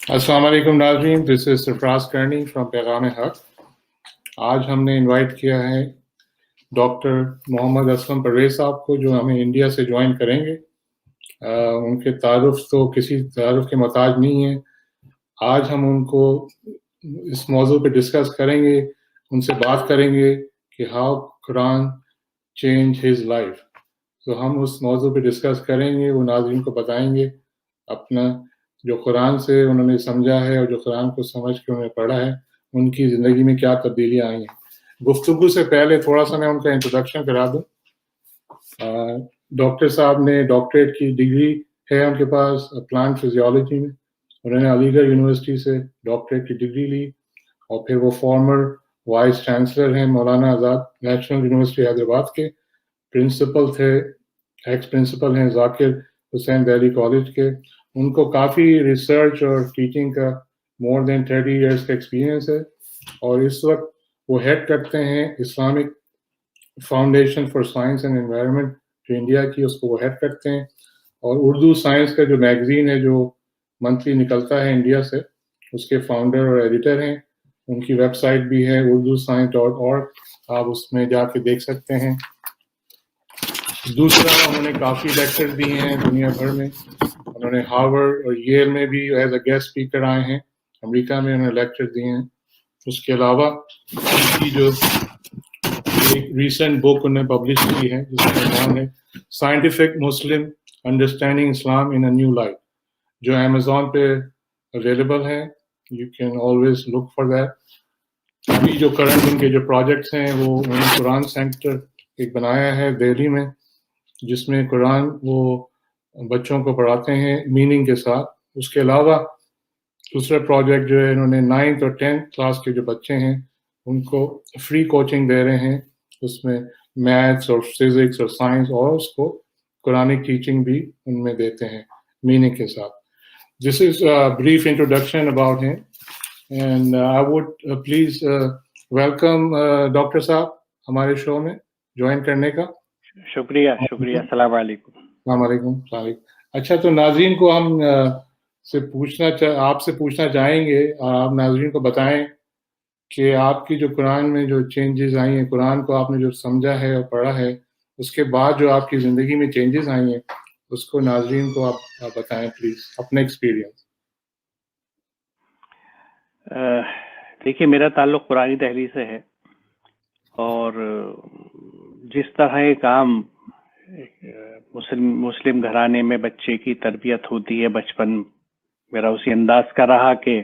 السلام علیکم ناظرین، دس از سرفراز کرنی فرام پیغام حق۔ آج ہم نے انوائٹ کیا ہے ڈاکٹر محمد اسلم پرویز صاحب کو، جو ہمیں انڈیا سے جوائن کریں گے۔ ان کے تعارف تو کسی تعارف کے محتاج نہیں ہیں۔ آج ہم ان کو اس موضوع پہ ڈسکس کریں گے، ان سے بات کریں گے کہ how Quran change his life. تو ہم اس موضوع پہ ڈسکس کریں گے، وہ ناظرین کو بتائیں گے اپنا جو قرآن سے انہوں نے سمجھا ہے اور جو قرآن کو سمجھ کے انہوں نے پڑھا ہے، ان کی زندگی میں کیا تبدیلیاں آئی ہیں۔ گفتگو سے پہلے تھوڑا سا میں ان کا انٹروڈکشن کرا دوں۔ ڈاکٹر صاحب نے ڈاکٹریٹ کی ڈگری ہے ان کے پاس پلانٹ فزیولوجی میں۔ انہوں نے علی گڑھ یونیورسٹی سے ڈاکٹریٹ کی ڈگری لی، اور پھر وہ فارمر وائس چانسلر ہیں مولانا آزاد نیشنل یونیورسٹی حیدرآباد کے، پرنسپل تھے، ایکس پرنسپل ہیں ذاکر حسین دہلی کالج کے۔ ان کو کافی ریسرچ اور ٹیچنگ کا مور دین 30 ایئرس کا ایکسپیرینس ہے، اور اس وقت وہ ہیڈ کرتے ہیں Islamic foundation for science and environment جو انڈیا کی، اس کو وہ ہیڈ کرتے ہیں۔ اور اردو سائنس کا جو میگزین ہے جو منتھلی نکلتا ہے انڈیا سے، اس کے فاؤنڈر اور ایڈیٹر ہیں۔ ان کی ویب سائٹ بھی ہے urduscience.org، آپ اس میں جا کے دیکھ سکتے ہیں۔ دوسرا، انہوں نے کافی لیکچر دیے ہیں دنیا بھر میں۔ انہوں نے ہارورڈ اور ییل میں بھی ایز اے گیسٹ اسپیکر آئے ہیں، امریکہ میں انہوں نے لیکچر دیے ہیں۔ اس کے علاوہ ان کی جو ایک ریسنٹ بک انہوں نے پبلش کی ہے جس کا نام ہے scientific Muslim understanding Islam in a new light, جو امیزون پہ اویلیبل ہے، you can always look for that. ابھی جو کرنٹ ان کے جو پروجیکٹس ہیں، وہ انہوں نے قرآن سینٹر ایک بنایا ہے دہلی میں، جس میں قرآن وہ بچوں کو پڑھاتے ہیں میننگ کے ساتھ۔ اس کے علاوہ دوسرا پروجیکٹ جو ہے، انہوں نے 9th اور 10th کلاس کے جو بچے ہیں ان کو فری کوچنگ دے رہے ہیں، اس میں میتھس اور فزکس اور سائنس، اور اس کو قرآنک ٹیچنگ بھی ان میں دیتے ہیں میننگ کے ساتھ۔ دس از brief introduction about him, and I would please welcome doctor صاحب ہمارے شو میں جوائن کرنے کا۔ شکریہ السلام علیکم۔ السلام علیکم۔ السلام علیکم۔ اچھا، تو ناظرین کو ہم آپ سے پوچھنا چاہیں گے، آپ ناظرین کو بتائیں کہ آپ کی جو قرآن میں جو چینجز آئی ہیں، قرآن کو آپ نے جو سمجھا ہے اور پڑھا ہے، اس کے بعد جو آپ کی زندگی میں چینجز آئی ہیں، اس کو ناظرین کو آپ بتائیں پلیز، اپنے ایکسپیرینس۔ دیکھیے، میرا تعلق قرآنی تحریر سے ہے، اور جس طرح ایک عام مسلم گھرانے میں بچے کی تربیت ہوتی ہے، بچپن میرا اسی انداز کا رہا کہ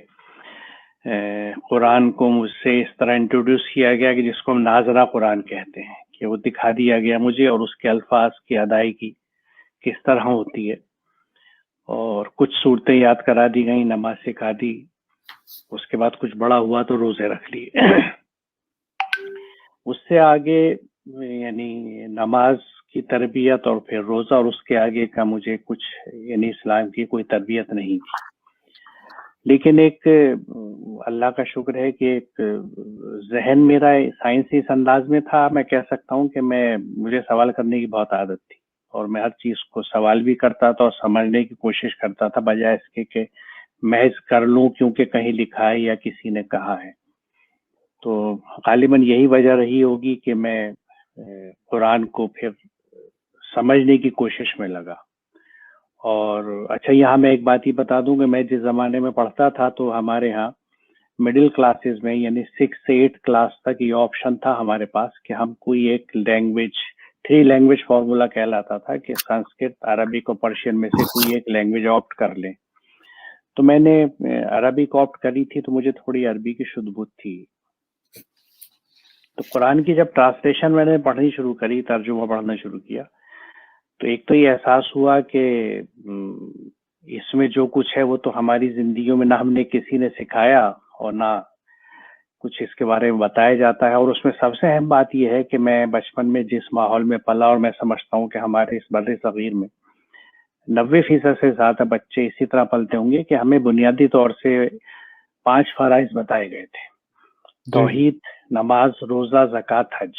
قرآن کو مجھ سے اس طرح انٹروڈیوس کیا گیا کہ جس کو ہم ناظرہ قرآن کہتے ہیں، کہ وہ دکھا دیا گیا مجھے، اور اس کے الفاظ کی ادائیگی کس طرح ہوتی ہے، اور کچھ صورتیں یاد کرا دی گئیں، نماز سکھا دی۔ اس کے بعد کچھ بڑا ہوا تو روزے رکھ لیے۔ اس سے آگے یعنی نماز کی تربیت اور پھر روزہ، اور اس کے آگے کا مجھے کچھ یعنی اسلام کی کوئی تربیت نہیں تھی۔ لیکن ایک اللہ کا شکر ہے کہ ایک ذہن میرا سائنسی اس انداز میں تھا، میں کہہ سکتا ہوں کہ مجھے سوال کرنے کی بہت عادت تھی، اور میں ہر چیز کو سوال بھی کرتا تھا اور سمجھنے کی کوشش کرتا تھا، بجائے اس کے کہ محض کر لوں کیونکہ کہیں لکھا ہے یا کسی نے کہا ہے۔ تو غالباً یہی وجہ رہی ہوگی کہ میں قرآن کو پھر سمجھنے کی کوشش میں لگا۔ اور اچھا، یہاں میں ایک بات ہی بتا دوں کہ میں جس زمانے میں پڑھتا تھا تو ہمارے ہاں مڈل کلاسز میں یعنی 6 سے 8 کلاس تک یہ آپشن تھا ہمارے پاس کہ ہم کوئی ایک لینگویج، 3 لینگویج فارمولا کہلاتا تھا کہ سنسکرت، عربک اور پرشین میں سے کوئی ایک لینگویج آپٹ کر لیں۔ تو میں نے عربک آپٹ کری تھی، تو مجھے تھوڑی عربی کی شدھ بودھ تھی۔ تو قرآن کی جب ٹرانسلیشن میں نے پڑھنی شروع کری، ترجمہ پڑھنا شروع کیا، تو ایک تو یہ احساس ہوا کہ اس میں جو کچھ ہے وہ تو ہماری زندگیوں میں نہ ہم نے کسی نے سکھایا اور نہ کچھ اس کے بارے میں بتایا جاتا ہے۔ اور اس میں سب سے اہم بات یہ ہے کہ میں بچپن میں جس ماحول میں پلا، اور میں سمجھتا ہوں کہ ہمارے اس بر صغیر میں 90% سے زیادہ بچے اسی طرح پلتے ہوں گے کہ ہمیں بنیادی طور سے 5 فرائض بتائے گئے تھے: توحید، نماز، روزہ، زکوٰۃ، حج۔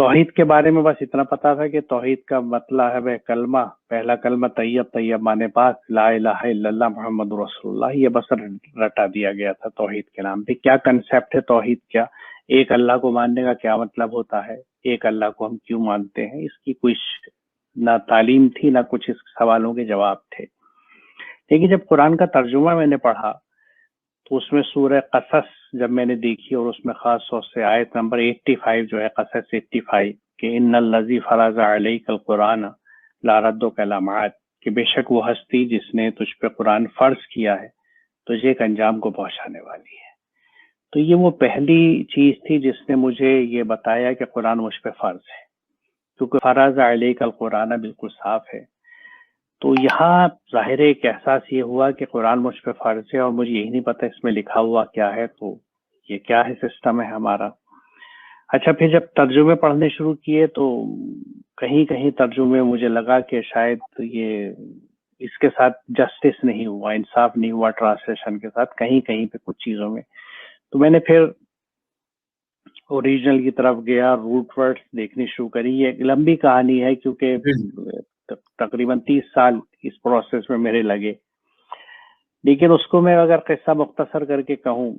توحید کے بارے میں بس اتنا پتا تھا کہ توحید کا مطلب ہے کلمہ، پہلا کلمہ طیب، طیب مانے پاک، لا الہ الا اللہ محمد رسول اللہ، یہ بس رٹا دیا گیا تھا توحید کے نام پہ۔ کیا کنسیپٹ ہے توحید، کیا ایک اللہ کو ماننے کا کیا مطلب ہوتا ہے، ایک اللہ کو ہم کیوں مانتے ہیں، اس کی کچھ نہ تعلیم تھی، نہ کچھ اس سوالوں کے جواب تھے۔ لیکن جب قرآن کا ترجمہ میں نے پڑھا تو اس میں سورہ قصص جب میں نے دیکھی، اور اس میں خاص طور سے آیت نمبر 85 جو ہے قصص 85 کہ ان الذی فرض علیک القرآن لاردک الی معاد، کہ بے شک وہ ہستی جس نے تجھ پہ قرآن فرض کیا ہے تجھے ایک انجام کو پہنچانے والی ہے۔ تو یہ وہ پہلی چیز تھی جس نے مجھے یہ بتایا کہ قرآن مجھ پہ فرض ہے، کیونکہ فرض علیک القرآن بالکل صاف ہے۔ تو یہاں ظاہر ایک احساس یہ ہوا کہ قرآن مجھ پہ فرض ہے، اور مجھے یہی نہیں پتہ اس میں لکھا ہوا کیا ہے، تو یہ کیا ہے سسٹم ہے ہمارا۔ اچھا، پھر جب ترجمے پڑھنے شروع کیے تو کہیں کہیں ترجمے مجھے لگا کہ شاید یہ اس کے ساتھ جسٹس نہیں ہوا، انصاف نہیں ہوا ٹرانسلیشن کے ساتھ، کہیں کہیں پہ کچھ چیزوں میں۔ تو میں نے پھر اوریجنل کی طرف گیا، روٹ ورڈز دیکھنی شروع کری۔ یہ ایک لمبی کہانی ہے کیونکہ تقریباً 30 سال اس پروسیس میں میرے لگے، لیکن اس کو میں اگر قصہ مختصر کر کے کہوں،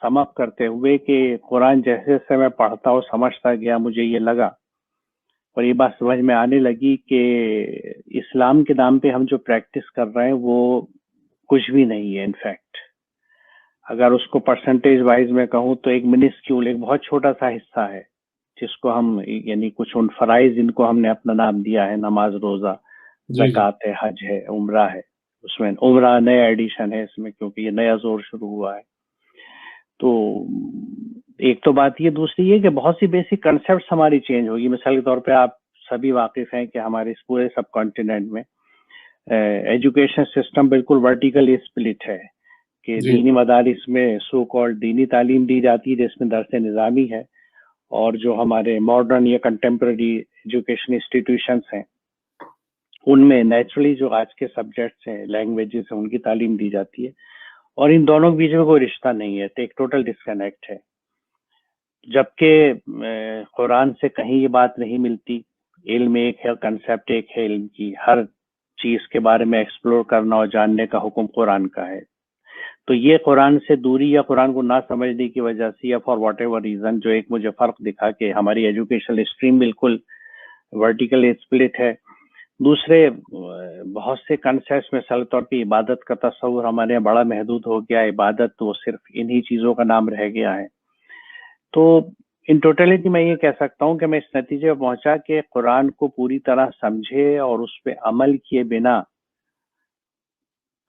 سم اپ کرتے ہوئے، کہ قرآن جیسے جیسے میں پڑھتا اور سمجھتا گیا مجھے یہ لگا اور یہ بات سمجھ میں آنے لگی کہ اسلام کے نام پہ ہم جو پریکٹس کر رہے ہیں وہ کچھ بھی نہیں ہے۔ انفیکٹ اگر اس کو پرسنٹیج وائز میں کہوں تو ایک منسکیول، ایک بہت چھوٹا سا حصہ ہے جس کو ہم یعنی کچھ ان فرائض جن کو ہم نے اپنا نام دیا ہے، نماز، روزہ، زکوٰۃ ہے، حج ہے، عمرہ ہے، اس میں عمرہ نیا ایڈیشن ہے اس میں کیونکہ یہ نیا زور شروع ہوا ہے۔ تو ایک تو بات یہ، دوسری یہ کہ بہت سی بیسک کنسیپٹس ہماری چینج ہوگی۔ مثال کے طور پہ آپ سبھی واقف ہیں کہ ہمارے اس پورے سب کانٹیننٹ میں ایجوکیشن سسٹم بالکل ورٹیکلی اسپلٹ ہے، کہ دینی مدارس میں سو کالڈ دینی تعلیم دی جاتی ہے جس میں درس نظامی ہے، اور جو ہمارے ماڈرن یا کنٹمپرری ایجوکیشن انسٹیٹیوشنس ہیں ان میں نیچرلی جو آج کے سبجیکٹس ہیں، لینگویجز ہیں، ان کی تعلیم دی جاتی ہے، اور ان دونوں کے بیچ میں کوئی رشتہ نہیں ہے، تو ایک ٹوٹل ڈسکنیکٹ ہے۔ جبکہ قرآن سے کہیں یہ بات نہیں ملتی۔ علم ایک ہے، کنسیپٹ ایک ہے، علم کی ہر چیز کے بارے میں ایکسپلور کرنا اور جاننے کا حکم قرآن کا ہے۔ تو یہ قرآن سے دوری یا قرآن کو نہ سمجھنے کی وجہ سے یا فار واٹ ایور ریزن جو ایک مجھے فرق دکھا کہ ہماری ایجوکیشنل اسٹریم بالکل ورٹیکل اسپلٹ ہے۔ دوسرے بہت سے کنسیپٹس، مثال طور پہ عبادت کا تصور ہمارے یہاں بڑا محدود ہو گیا، عبادت تو صرف انہی چیزوں کا نام رہ گیا ہے۔ تو ان ٹوٹلٹی میں یہ کہہ سکتا ہوں کہ میں اس نتیجے پر پہنچا کہ قرآن کو پوری طرح سمجھے اور اس پہ عمل کیے بنا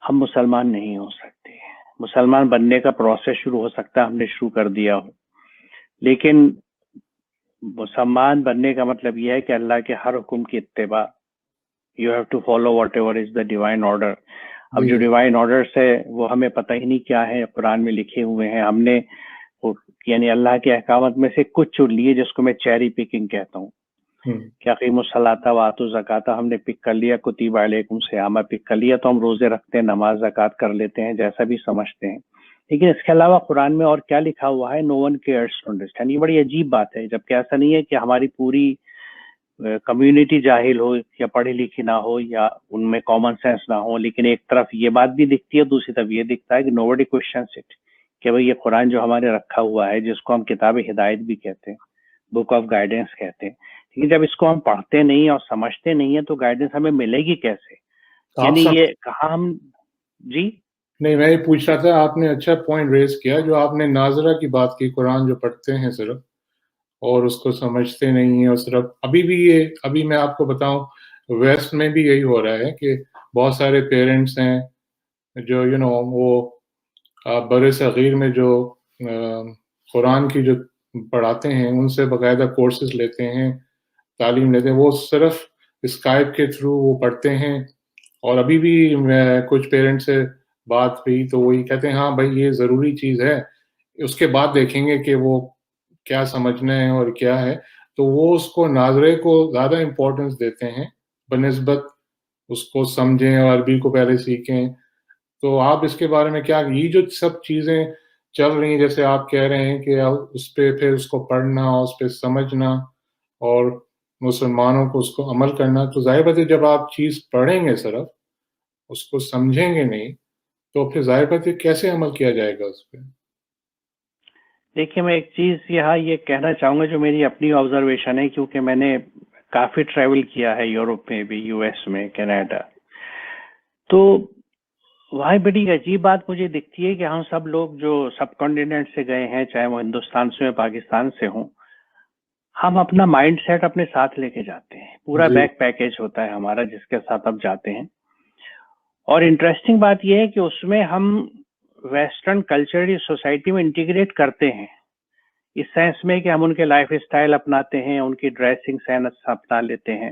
ہم مسلمان نہیں ہو سکتے۔ مسلمان بننے کا پروسیس شروع ہو سکتا ہے، ہم نے شروع کر دیا ہو، لیکن مسلمان بننے کا مطلب یہ ہے کہ اللہ کے ہر حکم کی اتباع، you have to follow whatever is the divine order. اب جو ڈیوائن آرڈرس ہے وہ ہمیں پتہ ہی نہیں کیا ہے، قرآن میں لکھے ہوئے ہیں، ہم نے یعنی اللہ کے احکامات میں سے کچھ چن لیے جس کو میں چیری پکنگ کہتا ہوں، کہ اقیموا الصلاۃ وآتوا الزکاۃ ہم نے پک کر لیا، کتب علیکم الصیام پک کر لیا، تو ہم روزے رکھتے ہیں، نماز، زکوٰۃ کر لیتے ہیں، جیسا بھی سمجھتے ہیں۔ لیکن اس کے علاوہ قرآن میں اور کیا لکھا ہوا ہے، نو ون کیئرس ٹو انڈرسٹینڈ۔ یہ بڑی عجیب بات ہے، جبکہ ایسا نہیں ہے کہ ہماری پوری کمیونٹی جاہل ہو یا پڑھی لکھی نہ ہو یا ان میں کامن سینس نہ ہو، لیکن ایک طرف یہ بات بھی دکھتی ہے، دوسری طرف یہ دکھتا ہے کہ نو بڈی کوسچنس اٹ، کہ بھئی یہ قرآن جو ہمارے رکھا ہوا ہے، جس کو ہم کتاب ہدایت بھی کہتے ہیں، بک آف گائیڈنس کہتے ہیں، لیکن جب اس کو ہم پڑھتے نہیں اور سمجھتے نہیں ہیں تو گائیڈنس ہمیں ملے گی کیسے؟ یعنی یہ کہاں ہم جی نہیں، میں یہ پوچھ رہا تھا، آپ نے اچھا پوائنٹ ریز کیا جو آپ نے ناظرہ کی بات کی، قرآن جو پڑھتے ہیں صرف اور اس کو سمجھتے نہیں ہیں، اور صرف ابھی میں آپ کو بتاؤں ویسٹ میں بھی یہی ہو رہا ہے کہ بہت سارے پیرنٹس ہیں جو وہ بر صغیر میں جو قرآن کی جو پڑھاتے ہیں ان سے باقاعدہ کورسز لیتے ہیں، تعلیم لیتے ہیں، وہ صرف اسکائپ کے تھرو وہ پڑھتے ہیں، اور ابھی بھی کچھ پیرنٹس سے بات ہوئی تو وہی کہتے ہیں ہاں بھائی یہ ضروری چیز ہے، اس کے بعد دیکھیں گے کہ وہ کیا سمجھنا ہے اور کیا ہے، تو وہ اس کو ناظرے کو زیادہ امپورٹنس دیتے ہیں بنسبت اس کو سمجھیں اور عربی کو پہلے سیکھیں۔ تو آپ اس کے بارے میں کیا، یہ جو سب چیزیں چل رہی ہیں جیسے آپ کہہ رہے ہیں کہ اس پہ پھر اس کو پڑھنا، اس پہ سمجھنا، اور مسلمانوں کو اس کو عمل کرنا. تو ظاہر بات ہے جب آپ چیز پڑھیں گے صرف اس کو سمجھیں گے نہیں تو پھر ظاہر بات ہے کیسے عمل کیا جائے گا اس پہ. دیکھیے میں ایک چیز یہاں یہ کہنا چاہوں گا جو میری اپنی آبزرویشن ہے، کیونکہ میں نے کافی ٹریول کیا ہے یورپ میں بھی، یو ایس میں، کینیڈا. تو وہاں بڑی عجیب بات مجھے دکھتی ہے کہ ہم سب لوگ جو سب کانٹیننٹ سے گئے ہیں، چاہے وہ ہندوستان سے پاکستان سے ہوں، ہم اپنا مائنڈ سیٹ اپنے ساتھ لے کے جاتے ہیں. پورا جی بیک پیکج ہوتا ہے ہمارا جس کے ساتھ اب جاتے ہیں. اور انٹرسٹنگ بات یہ ہے کہ اس میں ہم ویسٹرن کلچرل سوسائٹی میں انٹیگریٹ کرتے ہیں، اس سینس میں کہ ہم ان کے لائف اسٹائل اپناتے ہیں، ان کی ڈریسنگ سینس اپنا لیتے ہیں،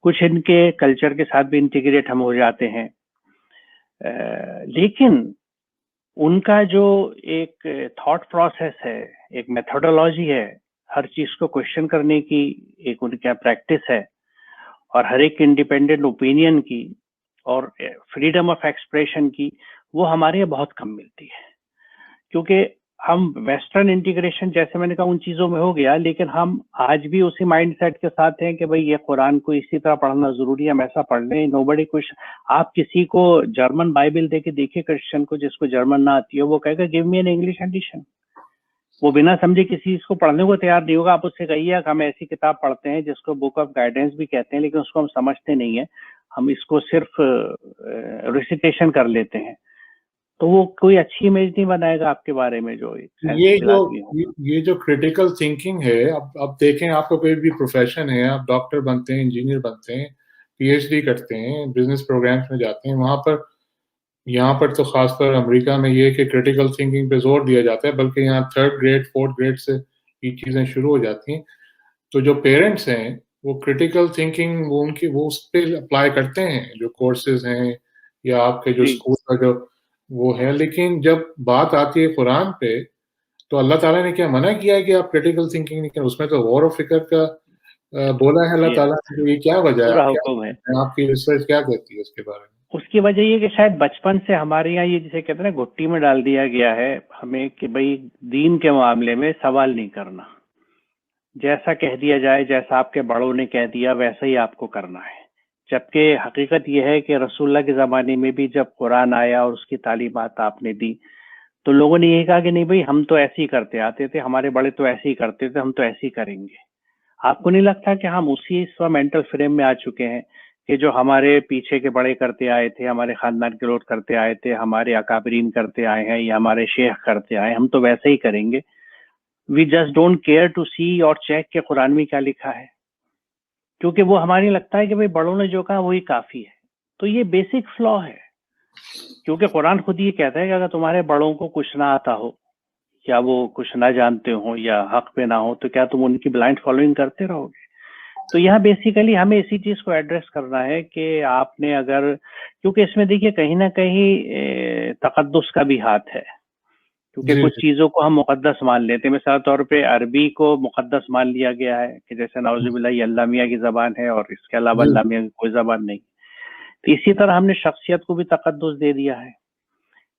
کچھ ان کے کلچر کے ساتھ بھی انٹیگریٹ ہم ہو جاتے ہیں. لیکن ان کا جو ایک تھاٹ پروسیس ہے، ایک میتھڈولوجی ہے ہر چیز کو کوشچن کرنے کی، ایک ان کا پریکٹس ہے، اور ہر ایک انڈیپینڈنٹ اوپینین کی اور فریڈم آف ایکسپریشن کی، وہ ہمارے یہاں بہت کم ملتی ہے. کیونکہ ہم ویسٹرن انٹیگریشن جیسے میں نے کہا ان چیزوں میں ہو گیا، لیکن ہم آج بھی اسی مائنڈ سیٹ کے ساتھ ہیں کہ بھئی یہ قرآن کو اسی طرح پڑھنا ضروری ہے، ہم ایسا پڑھ لیں. نو بڑی کچھ، آپ کسی کو جرمن بائبل دے کے دیکھیے کرسچن کو جس کو جرمن نہ آتی ہے، وہ کہے گا گیو می این انگلش ایڈیشن. وہ بنا سمجھے کسی اس کو پڑھنے کو تیار نہیں ہوگا. آپ اس سے کہیے کہ ہم ایسی کتاب پڑھتے ہیں جس کو بک آف گائیڈنس بھی کہتے ہیں، لیکن اس کو ہم سمجھتے نہیں ہیں، ہم اس کو صرف ریسیٹیشن کر لیتے ہیں. تو وہ کوئی اچھی امیج نہیں بنائے گا آپ کے بارے میں جو سینسیبل آدمی ہو. یہ جو کریٹیکل تھنکنگ ہے، اب دیکھیں آپ کو کوئی بھی پروفیشن ہے، آپ ڈاکٹر بنتے ہیں، انجینئر بنتے ہیں، پی ایچ ڈی کرتے ہیں، بزنس پروگرامس میں جاتے ہیں، وہاں پر یہاں پر تو خاص طور امریکہ میں یہ کہ کریٹیکل تھنکنگ پہ زور دیا جاتا ہے، بلکہ یہاں 3rd گریڈ 4th گریڈ سے یہ چیزیں شروع ہو جاتی ہیں. تو جو پیرنٹس ہیں وہ کریٹیکل تھنکنگ وہ اس پہ اپلائی کرتے ہیں، جو کورسز ہیں یا آپ کے جو جی اسکول کا جو وہ ہے. لیکن جب بات آتی ہے قرآن پہ تو اللہ تعالیٰ نے کیا منع کیا ہے کہ آپ کریٹیکل تھنکنگ نہیں کریں؟ اس میں تو غور و فکر کا بولا ہے اللہ جی تعالیٰ نے. تو یہ کیا وجہ ہے؟ پورا آپ حکم ہے. کی ریسرچ کیا کہتی ہے اس کے بارے میں؟ اس کی وجہ یہ کہ شاید بچپن سے ہمارے یہاں یہ جسے کہتے ہیں نا گھٹی میں ڈال دیا گیا ہے ہمیں کہ بھئی دین کے معاملے میں سوال نہیں کرنا، جیسا کہہ دیا جائے، جیسا آپ کے بڑوں نے کہہ دیا ویسا ہی آپ کو کرنا ہے. جبکہ حقیقت یہ ہے کہ رسول اللہ کے زمانے میں بھی جب قرآن آیا اور اس کی تعلیمات آپ نے دی تو لوگوں نے یہ کہا کہ نہیں بھئی ہم تو ایسے ہی کرتے آتے تھے، ہمارے بڑے تو ایسے ہی کرتے تھے، ہم تو ایسے ہی کریں گے. آپ کو نہیں لگتا کہ ہم اسی مینٹل فریم میں آ چکے ہیں کہ جو ہمارے پیچھے کے بڑے کرتے آئے تھے، ہمارے خاندان کے لوگ کرتے آئے تھے، ہمارے اکابرین کرتے آئے ہیں یا ہمارے شیخ کرتے آئے، ہم تو ویسے ہی کریں گے. We just don't care to see اور چیک کہ قرآن میں کیا لکھا ہے، کیونکہ وہ ہماری لگتا ہے کہ بھئی بڑوں نے جو کہا وہی کافی ہے. تو یہ بیسک فلا ہے، کیونکہ قرآن خود یہ کہتا ہے کہ اگر تمہارے بڑوں کو کچھ نہ آتا ہو یا وہ کچھ نہ جانتے ہوں یا حق پہ نہ ہو تو کیا تم ان کی بلائنڈ فالوئنگ کرتے رہو گے. تو یہاں بیسیکلی ہمیں اسی چیز کو ایڈریس کرنا ہے کہ آپ نے اگر، کیونکہ اس میں دیکھیے کہیں نہ کہیں تقدس کا بھی ہاتھ ہے، کیونکہ جی کچھ جی چیزوں کو ہم مقدس مان لیتے ہیں. مثال طور پہ عربی کو مقدس مان لیا گیا ہے کہ جیسے نعوذ باللہ یہ اللہ میاں کی زبان ہے اور اس کے علاوہ جی اللہ میاں کی کوئی زبان نہیں. تو اسی طرح ہم نے شخصیت کو بھی تقدس دے دیا ہے.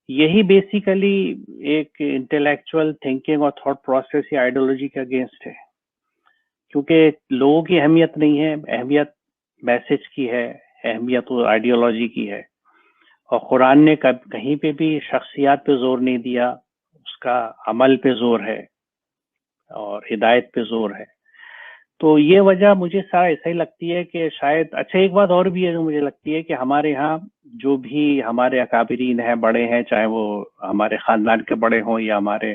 یہی بیسیکلی ایک انٹلیکچوئل تھنکنگ اور تھاٹ پروسیس یا آئیڈیالوجی کے اگینسٹ ہے، کیونکہ لوگوں کی اہمیت نہیں ہے، اہمیت میسج کی ہے، اہمیت آئیڈیالوجی کی ہے. اور قرآن نے کہیں پہ بھی شخصیات پہ زور نہیں دیا، اس کا عمل پہ زور ہے اور ہدایت پہ زور ہے. تو یہ وجہ مجھے سارا ایسا ہی لگتی ہے کہ شاید، اچھا ایک بات اور بھی ہے جو مجھے لگتی ہے کہ ہمارے ہاں جو بھی ہمارے اکابرین ہیں، بڑے ہیں، چاہے وہ ہمارے خاندان کے بڑے ہوں یا ہمارے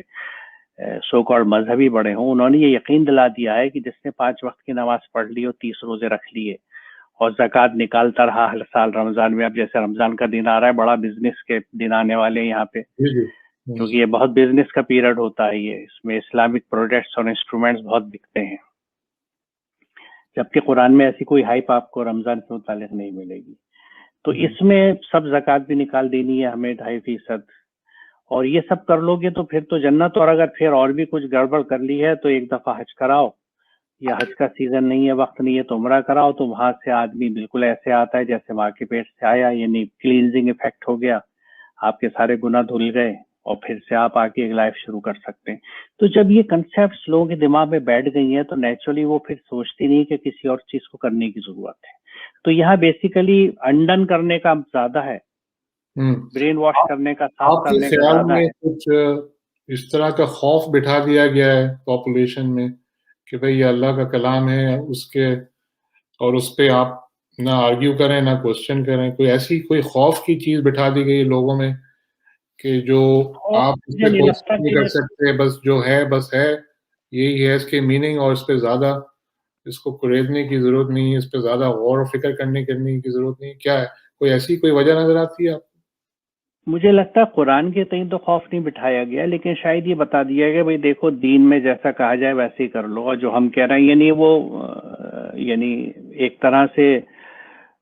سو کالڈ مذہبی بڑے ہوں، انہوں نے یہ یقین دلا دیا ہے کہ جس نے 5 وقت کی نماز پڑھ لی اور 30 روزے رکھ لیے اور زکوٰۃ نکالتا رہا ہر سال رمضان میں. اب جیسے رمضان کا دن آ رہا ہے، بڑا بزنس کے دن آنے والے ہیں یہاں پہ، جی جی کیونکہ یہ بہت بزنس کا پیریڈ ہوتا ہے. یہ اس میں اسلامک پروڈکٹس اور انسٹرومنٹس بہت بکتے ہیں، جبکہ قرآن میں ایسی کوئی ہائپ آپ کو رمضان سے متعلق نہیں ملے گی. تو اس میں سب زکوٰۃ بھی نکال دینی ہے ہمیں 2.5%، اور یہ سب کر لو گے تو پھر تو جنت. اور اگر پھر اور بھی کچھ گڑبڑ کر لی ہے تو ایک دفعہ حج کراؤ، یا حج کا سیزن نہیں ہے، وقت نہیں ہے تو عمرہ کراؤ، تو وہاں سے آدمی بالکل ایسے آتا ہے جیسے ماں کے پیٹ سے آیا، یعنی کلینزنگ افیکٹ ہو گیا، آپ کے سارے گناہ دھل گئے، اور پھر سے آپ آ کے ایک لائف شروع کر سکتے ہیں. تو جب یہ کنسیپٹس لوگوں کے دماغ میں بیٹھ گئی ہیں تو نیچرلی وہ پھر سوچتی نہیں کہ کسی اور چیز کو کرنے کی ضرورت ہے. تو یہاں بیسیکلی انڈن کرنے کا زیادہ ہے, برین واش کرنے کا, صاف آپ کے کرنے کا خیال زیادہ میں ہے. کچھ اس طرح کا خوف بٹھا دیا گیا ہے پاپولیشن میں کہ بھئی یہ اللہ کا کلام ہے, اس کے اور اس پہ آپ نہ آرگیو کریں نہ کوسچن کریں, کوئی ایسی کوئی خوف کی چیز بٹھا دی گئی لوگوں میں کہ جو اور آپ اس مجھے پہ نہیں لگتا کوسچن نہیں کہ کر سکتے, بس جو ہے بس ہے, یہی ہے اس کے میننگ, اور اس پہ زیادہ اس کو کریدنے کی ضرورت نہیں ہے, اس پہ زیادہ غور و فکر کرنے کی ضرورت نہیں. کیا ہے, کوئی ایسی کوئی وجہ نظر آتی ہے آپ؟ مجھے لگتا ہے قرآن کے تئیں تو خوف نہیں بٹھایا گیا, لیکن شاید یہ بتا دیا گیا بھئی دیکھو دین میں جیسا کہا جائے ویسے ہی کر لو, اور جو ہم کہہ رہے ہیں یعنی وہ یعنی ایک طرح سے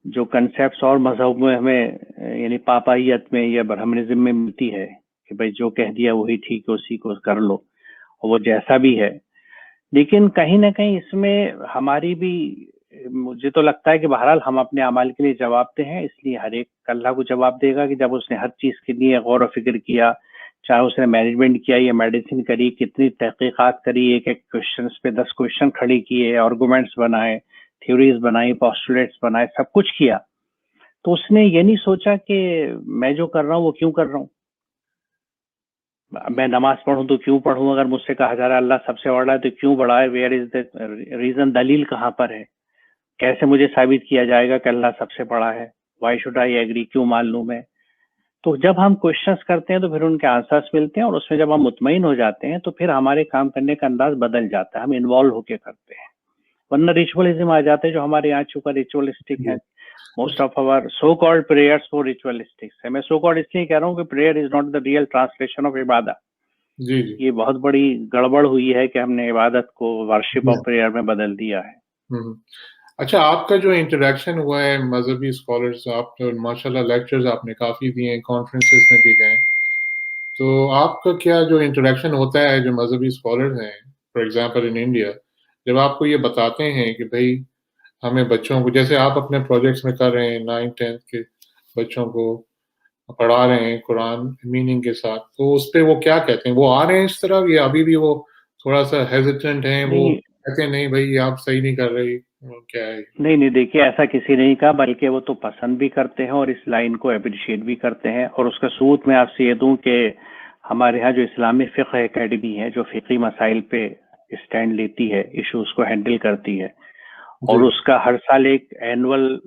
جو کنسیپٹس اور مذہب میں ہمیں یعنی پاپائیت میں یا برہمنزم میں ملتی ہے کہ بھئی جو کہہ دیا وہی ٹھیک ہے, اسی کو کر لو, اور وہ جیسا بھی ہے. لیکن کہیں نہ کہیں اس میں ہماری بھی, مجھے تو لگتا ہے کہ بہرحال ہم اپنے اعمال کے لیے جواب دہ ہیں, اس لیے ہر ایک اللہ کو جواب دے گا کہ جب اس نے ہر چیز کے لیے غور و فکر کیا, چاہے اس نے مینجمنٹ کیا یا میڈیسن کری, کتنی تحقیقات کری, ایک ایک کوشچنس پہ 10 کوشچن کھڑی کیے, آرگومنٹس بنائے, تھیوریز بنائی, پوسٹولیٹس بنائے, سب کچھ کیا, تو اس نے یہ نہیں سوچا کہ میں جو کر رہا ہوں وہ کیوں کر رہا ہوں, میں نماز پڑھوں تو کیوں پڑھوں, اگر مجھ سے کہا جا رہا ہے اللہ سب سے بڑا ہے تو کیوں بڑا ہے, ویئر از دا ریزن, دلیل کہاں پر ہے, کیسے مجھے ثابت کیا جائے گا کہ اللہ سب سے بڑا ہے, وائی شوڈ آئی ایگری, کیوں مان لوں میں. تو جب ہم کوشچنس کرتے ہیں تو پھر ان کے آنسرس ملتے ہیں, اور اس میں جب ہم مطمئن ہو جاتے ہیں تو پھر ہمارے کام کرنے کا انداز بدل جاتا ہے, ہم انوالو ہو کے کرتے ہیں. ورنہ ریچولزم آ جاتے ہیں جو ہمارے یہاں چونکہ ریچولسٹک ہے. Most of our so called prayers for ritualistics ہے. میں سو کالڈ اس لیے کہہ رہا ہوں کہ prayer is not the real translation of عبادت. جی جی, یہ بہت بڑی گڑبڑ ہوئی ہے کہ ہم نے عبادت کو ورشپ آف پریئر میں بدل دیا ہے. اچھا, آپ کا جو انٹریکشن ہوا ہے مذہبی اسکالرز, آپ ماشاءاللہ لیکچرز آپ نے کافی دیے ہیں, کانفرنسز میں بھی گئے, تو آپ کا کیا جو انٹریکشن ہوتا ہے جو مذہبی اسکالرز ہیں فار ایگزامپل ان انڈیا, جب آپ کو یہ بتاتے ہیں کہ بھئی ہمیں بچوں کو, جیسے آپ اپنے پروجیکٹس میں کر رہے ہیں 9th-10th کے بچوں کو پڑھا رہے ہیں قرآن میننگ کے ساتھ, تو اس پہ وہ کیا کہتے ہیں, وہ آ رہے ہیں اس طرح, یا ابھی بھی وہ تھوڑا سا ہیزیٹنٹ ہیں, وہ کہتے ہیں نہیں بھائی آپ صحیح نہیں کر رہی, کیا ہے؟ نہیں دیکھیے ایسا کسی نہیں کہا, بلکہ وہ تو پسند بھی کرتے ہیں اور اس لائن کو اپریشیٹ بھی کرتے ہیں. اور اس کا ثبوت میں آپ سے یہ دوں کہ ہمارے ہاں جو اسلامی فقہ اکیڈمی ہے جو فقہی مسائل پہ اسٹینڈ لیتی ہے, ایشوز کو ہینڈل کرتی ہے, اور اس کا ہر سال ایک اینول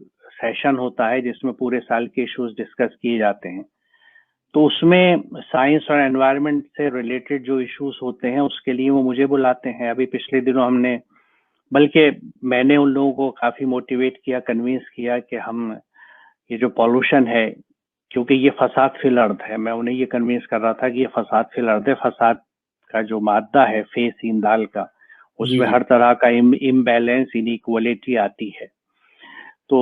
سیشن ہوتا ہے جس میں پورے سال کے ایشوز ڈسکس کیے جاتے ہیں. تو اس میں سائنس اور انوائرمنٹ سے ریلیٹڈ جو ایشوز ہوتے ہیں اس کے لیے وہ مجھے بلاتے ہیں. ابھی پچھلے دنوں ہم نے, بلکہ میں نے ان لوگوں کو کافی موٹیویٹ کیا, کنوینس کیا کہ ہم یہ جو پالوشن ہے, کیونکہ یہ فساد فی الارض ہے, میں انہیں یہ کنوینس کر رہا تھا کہ یہ فساد فی الارض ہے. فساد کا جو مادہ ہے فے سین دال کا, اس میں ہر طرح کا امبیلنس, انیکوالٹی آتی ہے. تو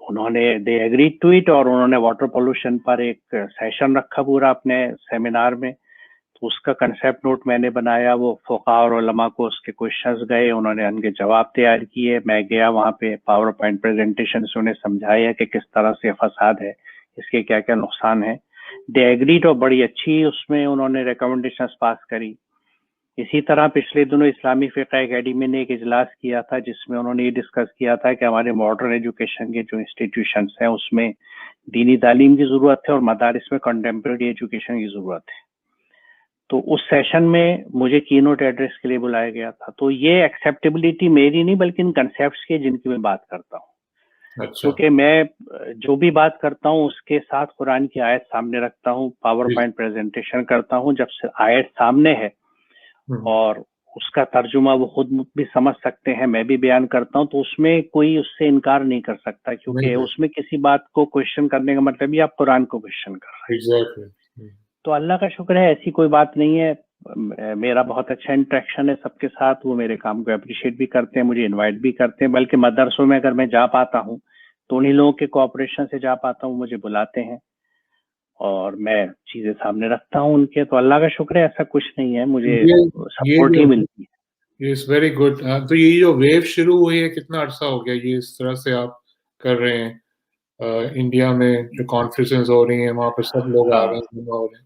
انہوں نے دے ایگری ٹو اٹ, اور انہوں نے واٹر پولوشن پر ایک سیشن رکھا پورا اپنے سیمینار میں. تو اس کا کنسیپٹ نوٹ میں نے بنایا, وہ فقہاء اور علماء کو اس کے کوشچنز گئے, انہوں نے ان کے جواب تیار کیے. میں گیا وہاں پہ پاور پوائنٹ پریزنٹیشن سے انہیں سمجھایا کہ کس طرح سے فساد ہے, اس کے کیا کیا نقصان ہیں. دے ایگریڈ, اور بڑی اچھی اس میں انہوں نے ریکمنڈیشنز پاس کری. اسی طرح پچھلے دنوں اسلامی فقہ اکیڈمی نے ایک اجلاس کیا تھا جس میں انہوں نے یہ ڈسکس کیا تھا کہ ہمارے ماڈرن ایجوکیشن کے جو انسٹیٹیوشنس ہیں اس میں دینی تعلیم کی ضرورت ہے اور مدارس میں کنٹمپریری ایجوکیشن کی ضرورت ہے. تو اس سیشن میں مجھے کی نوٹ ایڈریس کے لیے بلایا گیا تھا. تو یہ ایکسیپٹیبلٹی میری نہیں بلکہ ان کنسیپٹس کی جن کی میں بات کرتا ہوں. کیونکہ میں جو بھی بات کرتا ہوں اس کے ساتھ قرآن کی آیت سامنے رکھتا ہوں, پاور پوائنٹ پریزنٹیشن کرتا ہوں. جب سے آیت سامنے ہے اور اس کا ترجمہ وہ خود بھی سمجھ سکتے ہیں, میں بھی بیان کرتا ہوں, تو اس میں کوئی اس سے انکار نہیں کر سکتا, کیونکہ اس میں کسی بات کو کوشچن کرنے کا مطلب ہی آپ قرآن کو کوشچن کر رہے ہیں. تو اللہ کا شکر ہے ایسی کوئی بات نہیں ہے. میرا بہت اچھا انٹریکشن ہے سب کے ساتھ, وہ میرے کام کو اپریشیٹ بھی کرتے ہیں, مجھے انوائٹ بھی کرتے ہیں. بلکہ مدرسوں میں اگر میں جا پاتا ہوں تو انہی لوگوں کے کوآپریشن سے جا پاتا ہوں, مجھے بلاتے ہیں اور میں چیزیں سامنے رکھتا ہوں ان کے. تو اللہ کا شکر ہے ایسا کچھ نہیں ہے, مجھے سپورٹ ہی ملتی ہے. It's very good. تو یہ جو ویو شروع ہوئی ہے کتنا عرصہ ہو گیا یہ اس طرح سے آپ کر رہے ہیں؟ انڈیا میں جو کانفرنسز ہو رہی ہیں وہاں پہ سب لوگ آ رہے ہیں,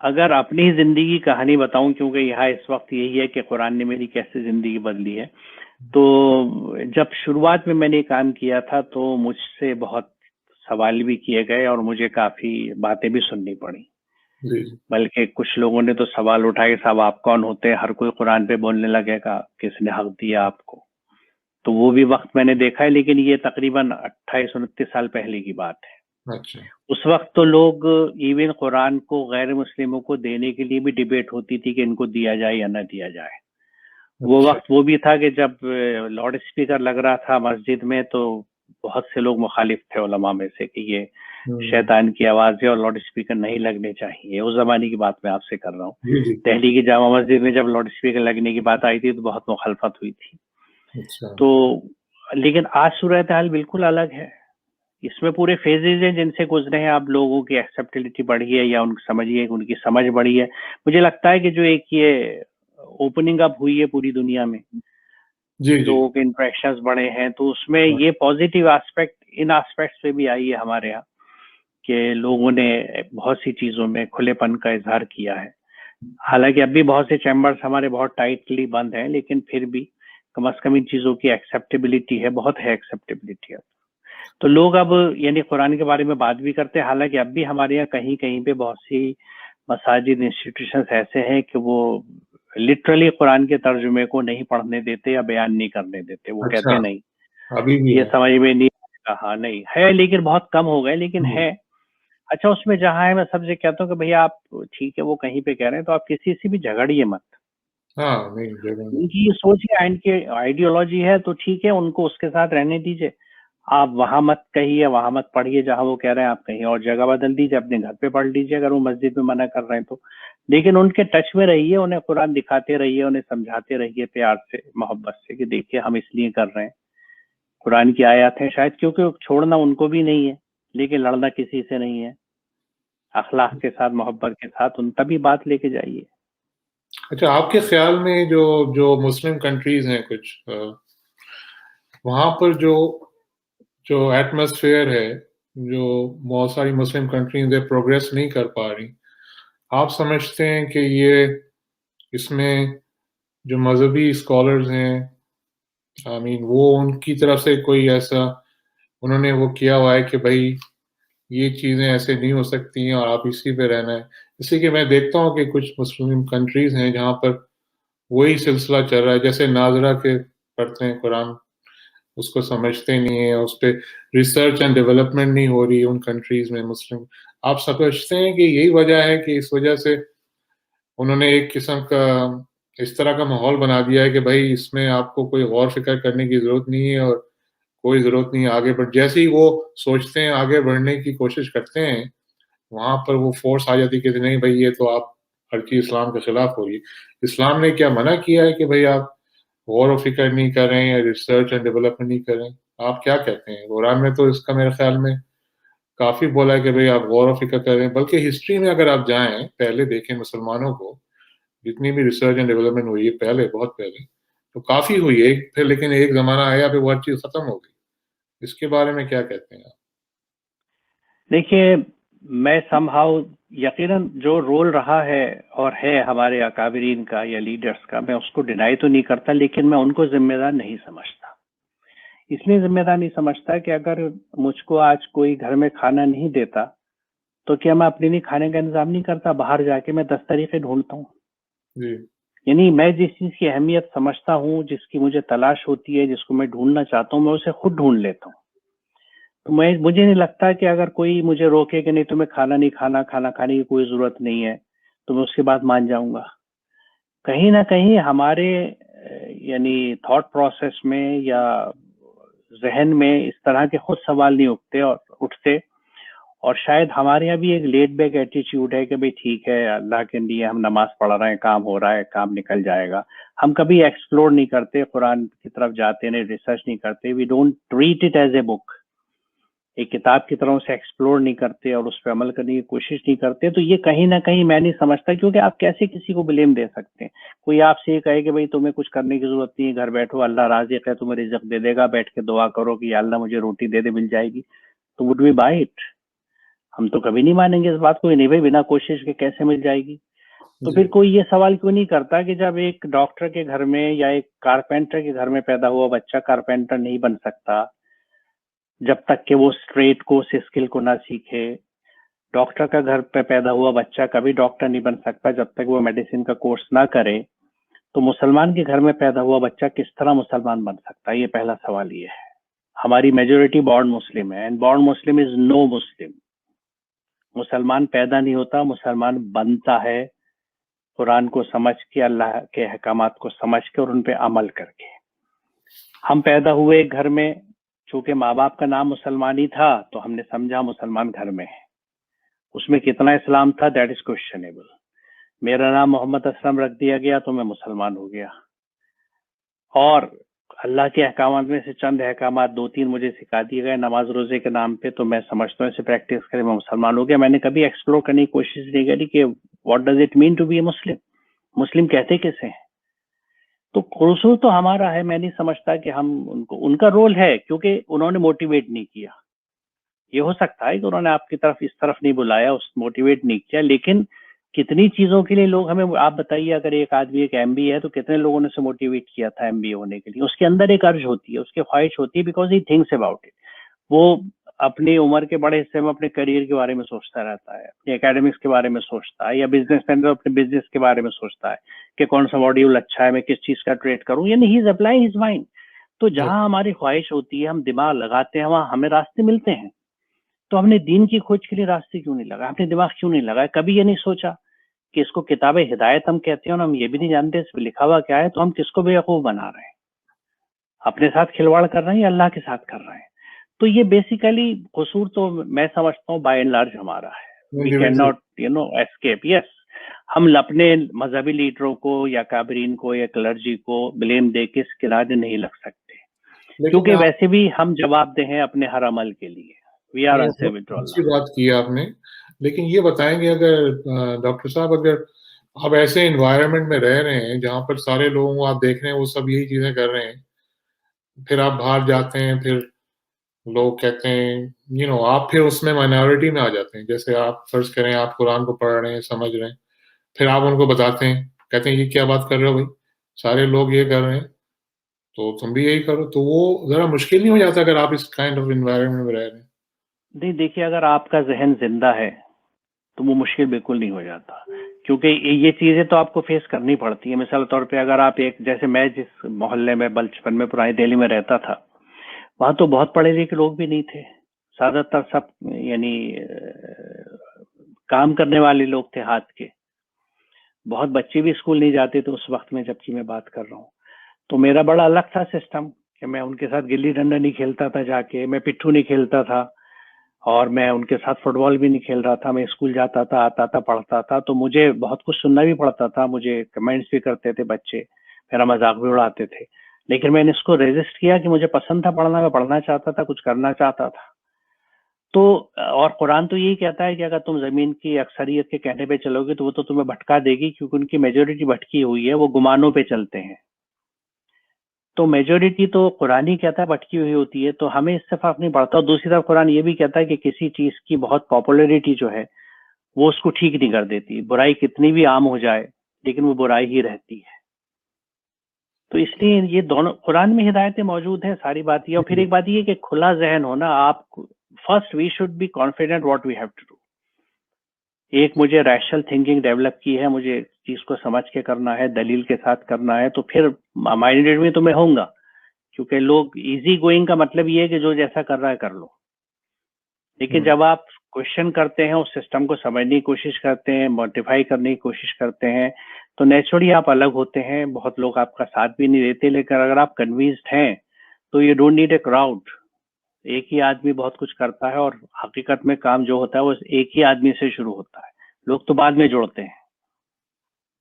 اگر اپنی زندگی کی کہانی بتاؤں، کیونکہ یہاں اس وقت یہی ہے کہ قرآن نے میری کیسے زندگی بدلی ہے، تو جب شروعات میں نے کام کیا تھا تو مجھ سے بہت سوال بھی کیے گئے اور مجھے کافی باتیں بھی سننی پڑی، جی بلکہ کچھ لوگوں نے تو سوال اٹھائے کہ صاحب آپ کون ہوتے ہیں، ہر کوئی قرآن پہ بولنے لگے گا، کس نے حق دیا آپ کو؟ تو وہ بھی وقت میں نے دیکھا ہے، لیکن یہ تقریباً 28-29 سال پہلے کی بات ہے۔ اچھا اس وقت تو لوگ ایون قرآن کو غیر مسلموں کو دینے کے لیے بھی ڈیبیٹ ہوتی تھی کہ ان کو دیا جائے یا نہ دیا جائے۔ وہ اچھا وقت وہ بھی تھا کہ جب لاؤڈ اسپیکر لگ رہا تھا مسجد میں تو بہت سے لوگ مخالف تھے علماء میں سے کہ یہ شیطان کی آواز ہے اور لاؤڈ اسپیکر نہیں لگنے چاہیے۔ اس زمانے کی بات میں آپ سے کر رہا ہوں۔ جی جی دہلی کی جامع مسجد میں جب لاؤڈ اسپیکر لگنے کی بات آئی تھی تو بہت مخالفت ہوئی تھی۔ اچھا تو لیکن آج صورتحال بالکل الگ ہے، اس میں پورے فیزز ہیں جن سے گزرے ہیں، آپ لوگوں کی ایکسیپٹیبلٹی بڑھی ہے یا ان سمجھیے ان کی سمجھ بڑھی ہے۔ مجھے لگتا ہے کہ جو ایک یہ اوپننگ اپ ہوئی ہے پوری دنیا میں، جی جی لوگوں کے امپریشنز بڑے ہیں، تو اس میں یہ پازیٹیو ایسپیکٹ ان ایسپیکٹس پہ بھی آئی ہے ہمارے ہاں کہ لوگوں نے بہت سی چیزوں میں کھلے پن کا اظہار کیا ہے۔ حالانکہ اب بھی بہت سے چیمبرز ہمارے بہت ٹائٹلی بند ہیں، لیکن پھر بھی کم از کم ان چیزوں کی ایکسیپٹیبلٹی ہے، بہت ہے ایکسیپٹیبلٹی ہے۔ تو لوگ اب یعنی قرآن کے بارے میں بات بھی کرتے ہیں، حالانکہ اب بھی ہمارے یہاں کہیں کہیں پہ بہت سی مساجد انسٹیٹیوشنز ایسے ہیں کہ وہ لٹرلی قرآن کے ترجمے کو نہیں پڑھنے دیتے یا بیان نہیں کرنے دیتے، وہ اچھا کہتے نہیں، ابھی بھی یہ ہے سمجھ میں نہیں آئے گا۔ ہاں نہیں ہے، لیکن بہت کم ہو گئے، لیکن ہے۔ اچھا اس میں جہاں ہے میں سب سے کہتا ہوں کہ بھیا آپ ٹھیک ہے وہ کہیں پہ کہہ رہے ہیں تو آپ کسی سے بھی جھگڑیے مت، ہاں نہیں جگہ ان نہیں کی یہ سوچ ہے، ان کی آئیڈیالوجی ہے تو ٹھیک ہے، ان کو اس کے ساتھ رہنے دیجیے۔ آپ وہاں مت کہیے، وہاں مت پڑھیے جہاں وہ کہہ رہے ہیں، آپ کہیں اور جگہ بدل دیجیے، اپنے گھر پہ پڑھ لیجیے اگر وہ مسجد میں منع کر رہے ہیں تو، لیکن ان کے ٹچ میں رہیے، انہیں قرآن دکھاتے رہیے، انہیں سمجھاتے رہیے پیار سے محبت سے کہ دیکھیے ہم اس لیے کر رہے ہیں، قرآن کی آیات ہیں شاید، کیونکہ چھوڑنا ان کو بھی نہیں ہے لیکن لڑنا کسی سے نہیں ہے، اخلاق کے ساتھ محبت کے ساتھ ان تبھی بات لے کے جائیے۔ اچھا آپ کے خیال میں جو جو مسلم کنٹریز ہیں کچھ وہاں پر جو ایٹماسفیئر ہے، جو بہت ساری مسلم کنٹریز پروگریس نہیں کر پا رہی، آپ سمجھتے ہیں کہ یہ اس میں جو مذہبی اسکالرز ہیں وہ ان کی طرف سے کوئی ایسا انہوں نے وہ کیا ہوا ہے کہ بھائی یہ چیزیں ایسے نہیں ہو سکتی ہیں اور آپ اسی پہ رہنا ہے؟ اس لیے کہ میں دیکھتا ہوں کہ کچھ مسلم کنٹریز ہیں جہاں پر وہی سلسلہ چل رہا ہے، جیسے ناظرہ کے پڑھتے ہیں قرآن، اس کو سمجھتے نہیں ہیں، اس پہ ریسرچ اینڈ ڈیولپمنٹ نہیں ہو رہی ان کنٹریز میں مسلم۔ آپ سمجھتے ہیں کہ یہی وجہ ہے کہ اس وجہ سے انہوں نے ایک قسم کا اس طرح کا ماحول بنا دیا ہے کہ بھائی اس میں آپ کو کوئی غور فکر کرنے کی ضرورت نہیں ہے اور کوئی ضرورت نہیں ہے آگے بڑھ، جیسے ہی وہ سوچتے ہیں آگے بڑھنے کی کوشش کرتے ہیں وہاں پر وہ فورس آ جاتی کہ نہیں بھائی یہ تو آپ ہر چیز اسلام کے خلاف ہو رہی ہے۔ اسلام نے کیا منع کیا ہے کہ بھائی آپ غور و فکر نہیں کر رہے ہیں یا ریسرچ اینڈ ڈیولپمنٹ نہیں کر رہے ہیں؟ آپ کیا کہتے ہیں؟ قرآن میں تو اس کا میرے خیال میں کافی بولا ہے کہ بھائی آپ غور و فکر کر رہے ہیں، بلکہ ہسٹری میں اگر آپ جائیں پہلے دیکھیں مسلمانوں کو جتنی بھی ریسرچ اینڈ ڈیولپمنٹ ہوئی ہے پہلے بہت پہلے تو کافی ہوئی ہے، پھر لیکن ایک زمانہ آیا پھر وہ ہر چیز ختم ہو گئی۔ اس کے بارے میں کیا کہتے ہیں آپ؟ دیکھیے میں سم ہاؤ یقیناً جو رول رہا ہے اور ہے ہمارے اکابرین کا یا لیڈرز کا، میں اس کو ڈینائی تو نہیں کرتا، لیکن میں ان کو ذمہ دار نہیں سمجھتا۔ اس لیے ذمہ دار نہیں سمجھتا کہ اگر مجھ کو آج کوئی گھر میں کھانا نہیں دیتا تو کیا میں اپنے لیے کھانے کا انتظام نہیں کرتا؟ باہر جا کے میں 10 طریقے ڈھونڈتا ہوں۔ جی یعنی میں جس چیز کی اہمیت سمجھتا ہوں، جس کی مجھے تلاش ہوتی ہے، جس کو میں ڈھونڈنا چاہتا ہوں، میں اسے خود ڈھونڈ لیتا ہوں۔ تو مجھے نہیں لگتا کہ اگر کوئی مجھے روکے کہ نہیں تمہیں کھانا نہیں کھانا، کھانا کھانے کی کوئی ضرورت نہیں ہے، تو میں اس کی بات مان جاؤں گا۔ کہیں نہ کہیں ہمارے یعنی تھاٹ پروسیس میں یا ذہن میں اس طرح کے خود سوال نہیں اٹھتے، اور شاید ہمارے یہاں بھی ایک لیٹ بیک ایٹیچیوڈ ہے کہ بھئی ٹھیک ہے اللہ کے لیے ہم نماز پڑھ رہے ہیں، کام ہو رہا ہے، کام نکل جائے گا۔ ہم کبھی ایکسپلور نہیں کرتے، قرآن کی طرف جاتے نہیں، ریسرچ نہیں کرتے، we don't treat it as a book, ایک کتاب کی طرح اسے ایکسپلور نہیں کرتے اور اس پہ عمل کرنے کی کوشش نہیں کرتے۔ تو یہ کہیں نہ کہیں میں نہیں سمجھتا، کیونکہ آپ کیسے کسی کو بلیم دے سکتے ہیں؟ کوئی آپ سے یہ کہے کہ بھئی تمہیں کچھ کرنے کی ضرورت نہیں ہے، گھر بیٹھو، اللہ رازق ہے، تمہیں رزق دے دے گا، بیٹھ کے دعا کرو کہ یا اللہ مجھے روٹی دے دے، مل جائے گی، تو وڈ وی بائی اٹ؟ ہم تو کبھی نہیں مانیں گے اس بات کو کہ نہیں بھائی بنا کوشش کے کیسے مل جائے گی. تو پھر کوئی یہ سوال کیوں نہیں کرتا کہ جب ایک ڈاکٹر کے گھر میں یا ایک کارپینٹر کے گھر میں پیدا ہوا بچہ کارپینٹر نہیں بن سکتا جب تک کہ وہ اسٹریٹ کو اس اسکل کو نہ سیکھے. ڈاکٹر کا گھر پہ پیدا ہوا بچہ کبھی ڈاکٹر نہیں بن سکتا جب تک وہ میڈیسن کا کورس نہ کرے. تو مسلمان کے گھر میں پیدا ہوا بچہ کس طرح مسلمان بن سکتا ہے؟ یہ پہلا سوال یہ ہے. ہماری میجورٹی بورن مسلم ہے اینڈ بورن مسلم از نو مسلم. مسلمان پیدا نہیں ہوتا، مسلمان بنتا ہے قرآن کو سمجھ کے، اللہ کے احکامات کو سمجھ کے اور ان پہ عمل کر کے. ہم پیدا ہوئے ایک گھر میں، چونکہ ماں باپ کا نام مسلمان ہی تھا تو ہم نے سمجھا مسلمان گھر میں ہے. اس میں کتنا اسلام تھا دیٹ از کوشچنیبل. میرا نام محمد اسلم رکھ دیا گیا تو میں مسلمان ہو گیا، اور اللہ کے احکامات میں سے چند احکامات 2-3 مجھے سکھا دیے گئے نماز روزے کے نام پہ، تو میں سمجھتا ہوں اسے پریکٹس کرے میں مسلمان ہو گیا. میں نے کبھی ایکسپلور کرنے کی کوشش نہیں کری کہ what does it mean to be a Muslim. مسلم کہتے کسے ہیں؟ تو قصور تو ہمارا ہے. میں نہیں سمجھتا کہ ہم ان کا رول ہے کیونکہ انہوں نے موٹیویٹ نہیں کیا. یہ ہو سکتا ہے کہ انہوں نے آپ کی طرف اس طرف نہیں بلایا، اس موٹیویٹ نہیں کیا. لیکن کتنی چیزوں کے لیے لوگ ہمیں، آپ بتائیے اگر ایک آدمی ایک ایم بی ہے تو کتنے لوگوں نے اسے موٹیویٹ کیا تھا ایم بی ہونے کے لیے. اس کے اندر ایک ارج ہوتی ہے، اس کی خواہش ہوتی ہے، because he thinks about it. وہ اپنی عمر کے بڑے حصے میں اپنے کریئر کے بارے میں سوچتا رہتا ہے، اپنے اکیڈمکس کے بارے میں سوچتا ہے، یا بزنس مین اپنے بزنس کے بارے میں سوچتا ہے کہ کون سا ماڈیول اچھا ہے، میں کس چیز کا ٹریڈ کروں. یعنی ہی از اپلائنگ ہز مائنڈ. تو جہاں ہماری خواہش ہوتی ہے، ہم دماغ لگاتے ہیں، وہاں ہمیں راستے ملتے ہیں. تو ہم نے دین کی کھوج کے لیے راستے کیوں نہیں لگائے؟ ہم نے دماغ کیوں نہیں لگایا؟ کبھی یہ نہیں سوچا کہ اس کو کتاب ہدایت ہم کہتے ہیں اور ہم یہ بھی نہیں جانتے اس میں لکھا ہوا کیا ہے، تو ہم کس کو بیوقوف بنا رہے ہیں؟ اپنے ساتھ کھلواڑ کر رہے ہیں یا اللہ کے ساتھ کر رہے ہیں؟ تو یہ بیسیکلی قصور تو میں سمجھتا ہوں بائی اینڈ لارج ہمارا ہے. We can not escape. Yes, ہم اپنے مذہبی لیڈروں کو یا کابرین کو یا کلرجی کو بلیم دے کے اس کنارے نہیں لگ سکتے، کیونکہ ویسے بھی ہم جواب دہ ہیں اپنے ہر عمل کے لیے. وی آر انسیبل ٹو اللہ. اچھی بات کی آپ نے، لیکن یہ بتائیں گے اگر ڈاکٹر صاحب اگر آپ ایسے انوائرمنٹ میں رہ رہے ہیں جہاں پر سارے لوگوں کو آپ دیکھ رہے ہیں وہ سب یہی چیزیں کر رہے ہیں، پھر آپ باہر جاتے ہیں، پھر لوگ کہتے ہیں آپ پھر اس میں مائنورٹی میں آ جاتے ہیں. جیسے آپ فرض کریں آپ قرآن کو پڑھ رہے ہیں، سمجھ رہے ہیں، پھر آپ ان کو بتاتے ہیں، کہتے ہیں یہ کیا بات کر رہے ہو بھائی، سارے لوگ یہ کر رہے ہیں تو تم بھی یہی کرو. تو وہ ذرا مشکل نہیں ہو جاتا اگر آپ اس کائنڈ آف انوائرمنٹ میں رہ رہے ہیں؟ نہیں، دیکھیے اگر آپ کا ذہن زندہ ہے تو وہ مشکل بالکل نہیں ہو جاتا، کیونکہ یہ چیزیں تو آپ کو فیس کرنی پڑتی ہیں. مثال طور پہ اگر آپ جیسے میں جس محلے میں بچپن میں پرانی دہلی میں رہتا تھا، وہاں تو بہت پڑھے لکھے لوگ بھی نہیں تھے. زیادہ تر سب یعنی کام کرنے والے لوگ تھے ہاتھ کے. بہت بچے بھی اسکول نہیں جاتے تھے اس وقت میں جبکہ میں بات کر رہا ہوں. تو میرا بڑا الگ تھا سسٹم کہ میں ان کے ساتھ گلی ڈنڈا نہیں کھیلتا تھا، جا کے میں پٹھو نہیں کھیلتا تھا، اور میں ان کے ساتھ فٹ بال بھی نہیں کھیل رہا تھا. میں اسکول جاتا تھا، آتا تھا، پڑھتا تھا. تو مجھے بہت کچھ سننا بھی پڑتا تھا، مجھے کمنٹس بھی کرتے تھے بچے، میرا مذاق بھی اڑاتے تھے. لیکن میں نے اس کو ریزسٹ کیا کہ مجھے پسند تھا پڑھنا، میں پڑھنا چاہتا تھا، کچھ کرنا چاہتا تھا. تو اور قرآن تو یہی کہتا ہے کہ اگر تم زمین کی اکثریت کے کہنے پہ چلو گے تو وہ تو تمہیں بھٹکا دے گی، کیونکہ ان کی میجورٹی بھٹکی ہوئی ہے، وہ گمانوں پہ چلتے ہیں. تو میجورٹی تو قرآن ہی کہتا ہے بھٹکی ہوئی ہوتی ہے، تو ہمیں اس سے فرق نہیں پڑتا. اور دوسری طرف قرآن یہ بھی کہتا ہے کہ کسی چیز کی بہت پاپولیرٹی جو ہے وہ اس کو ٹھیک نہیں کر دیتی. برائی کتنی بھی عام ہو جائے لیکن وہ برائی ہی رہتی ہے. تو اس لیے یہ دونوں قرآن میں ہدایتیں موجود ہیں، ساری بات یہ. اور پھر ایک بات یہ کہ کھلا ذہن ہونا. آپ first we should be confident what we have to do. ایک مجھے ریشنل تھنکنگ ڈیولپ کی ہے، مجھے چیز کو سمجھ کے کرنا ہے، دلیل کے ساتھ کرنا ہے، تو پھر مائنڈیڈ میں تو میں ہوں گا. کیونکہ لوگ ایزی گوئنگ کا مطلب یہ ہے کہ جو جیسا کر رہا ہے کر لو. لیکن جب آپ کوشچن کرتے ہیں، اس سسٹم کو سمجھنے کی کوشش کرتے ہیں، موڈیفائی کرنے کی کوشش کرتے ہیں، تو نیچرلی آپ الگ ہوتے ہیں. بہت لوگ آپ کا ساتھ بھی نہیں دیتے، لیکن اگر آپ کنوینسڈ ہیں تو you don't need a crowd. ایک ہی آدمی بہت کچھ کرتا ہے، اور حقیقت میں کام جو ہوتا ہے وہ ایک ہی آدمی سے شروع ہوتا ہے. لوگ تو بعد میں جوڑتے ہیں.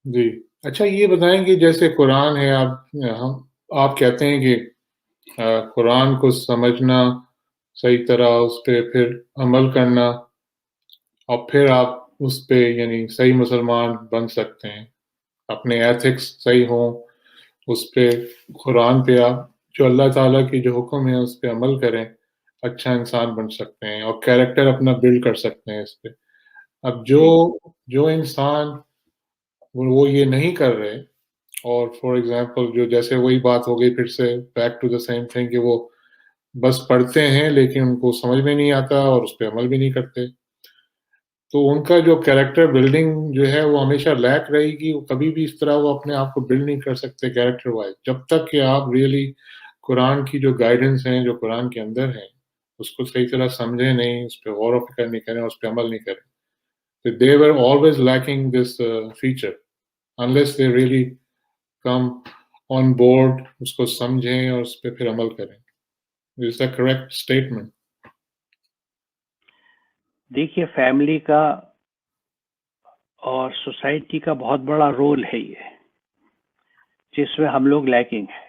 جی اچھا، یہ بتائیں کہ جیسے قرآن ہے، آپ کہتے ہیں کہ قرآن کو سمجھنا صحیح طرح، اس پہ پھر عمل کرنا، اور پھر آپ اس پہ یعنی صحیح مسلمان بن سکتے ہیں. اپنے ایتھکس صحیح ہوں، اس پہ قرآن پہ آپ جو اللہ تعالیٰ کی جو حکم ہے اس پہ عمل کریں. اچھا انسان بن سکتے ہیں اور کیریکٹر اپنا بلڈ کر سکتے ہیں اس پہ. اب جو انسان وہ یہ نہیں کر رہے، اور فار ایگزامپل جو جیسے وہی بات ہو گئی پھر سے back to the same thing کہ وہ بس پڑھتے ہیں لیکن ان کو سمجھ میں نہیں آتا اور اس پہ عمل بھی نہیں کرتے، تو ان کا جو کیریکٹر بلڈنگ جو ہے وہ ہمیشہ لیک رہے گی. وہ کبھی بھی اس طرح وہ اپنے آپ کو بلڈ نہیں کر سکتے کیریکٹر وائز، جب تک کہ آپ ریئلی قرآن کی جو گائیڈنس ہیں جو قرآن کے اندر ہیں اس کو صحیح طرح سمجھیں نہیں، اس پہ غور و فکر نہیں کریں، اس پہ عمل نہیں کریں. They were always lacking this feature unless they really come on board، اس کو سمجھیں اور اس پہ پھر عمل کریں. Is that correct statement? دیکھیے فیملی کا اور سوسائٹی کا بہت بڑا رول ہے یہ، جس میں ہم لوگ لیکنگ ہیں.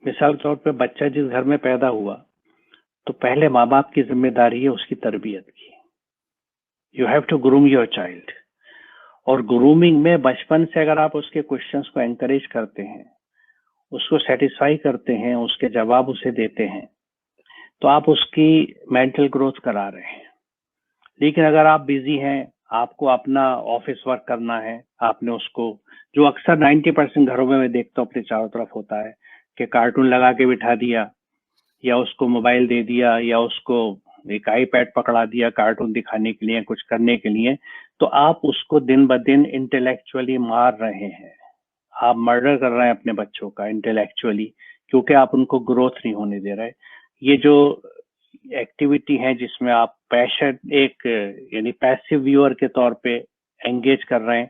مثال کے طور پہ بچہ جس گھر میں پیدا ہوا تو پہلے ماں باپ کی ذمہ داری ہے اس کی تربیت کی. You have to groom your child. اور گرومنگ میں بچپن سے اگر آپ اس کے کوشچنس کو انکریج کرتے ہیں، اس کو سیٹسفائی کرتے ہیں، اس کے جواب اسے دیتے ہیں، تو آپ اس کی مینٹل گروتھ کرا رہے ہیں. لیکن اگر آپ بزی ہیں، آپ کو اپنا آفس ورک کرنا ہے، آپ نے اس کو، جو اکثر 90% گھروں میں دیکھتا ہوں اپنے چاروں طرف ہوتا ہے کہ کارٹون لگا کے بٹھا دیا، یا اس کو موبائل دے دیا، یا اس کو ایک آئی پیڈ پکڑا دیا کارٹون دکھانے کے لیے، کچھ کرنے کے لیے، تو آپ اس کو دن بدن انٹلیکچولی مار رہے ہیں. آپ مرڈر کر رہے ہیں اپنے بچوں کا انٹلیکچولی، کیونکہ آپ ان کو گروتھ نہیں ہونے دے رہے. یہ جو ایکٹیویٹی ہے جس میں آپ پیشن ایک یعنی پیسو ویور کے طور پہ انگیج کر رہے ہیں،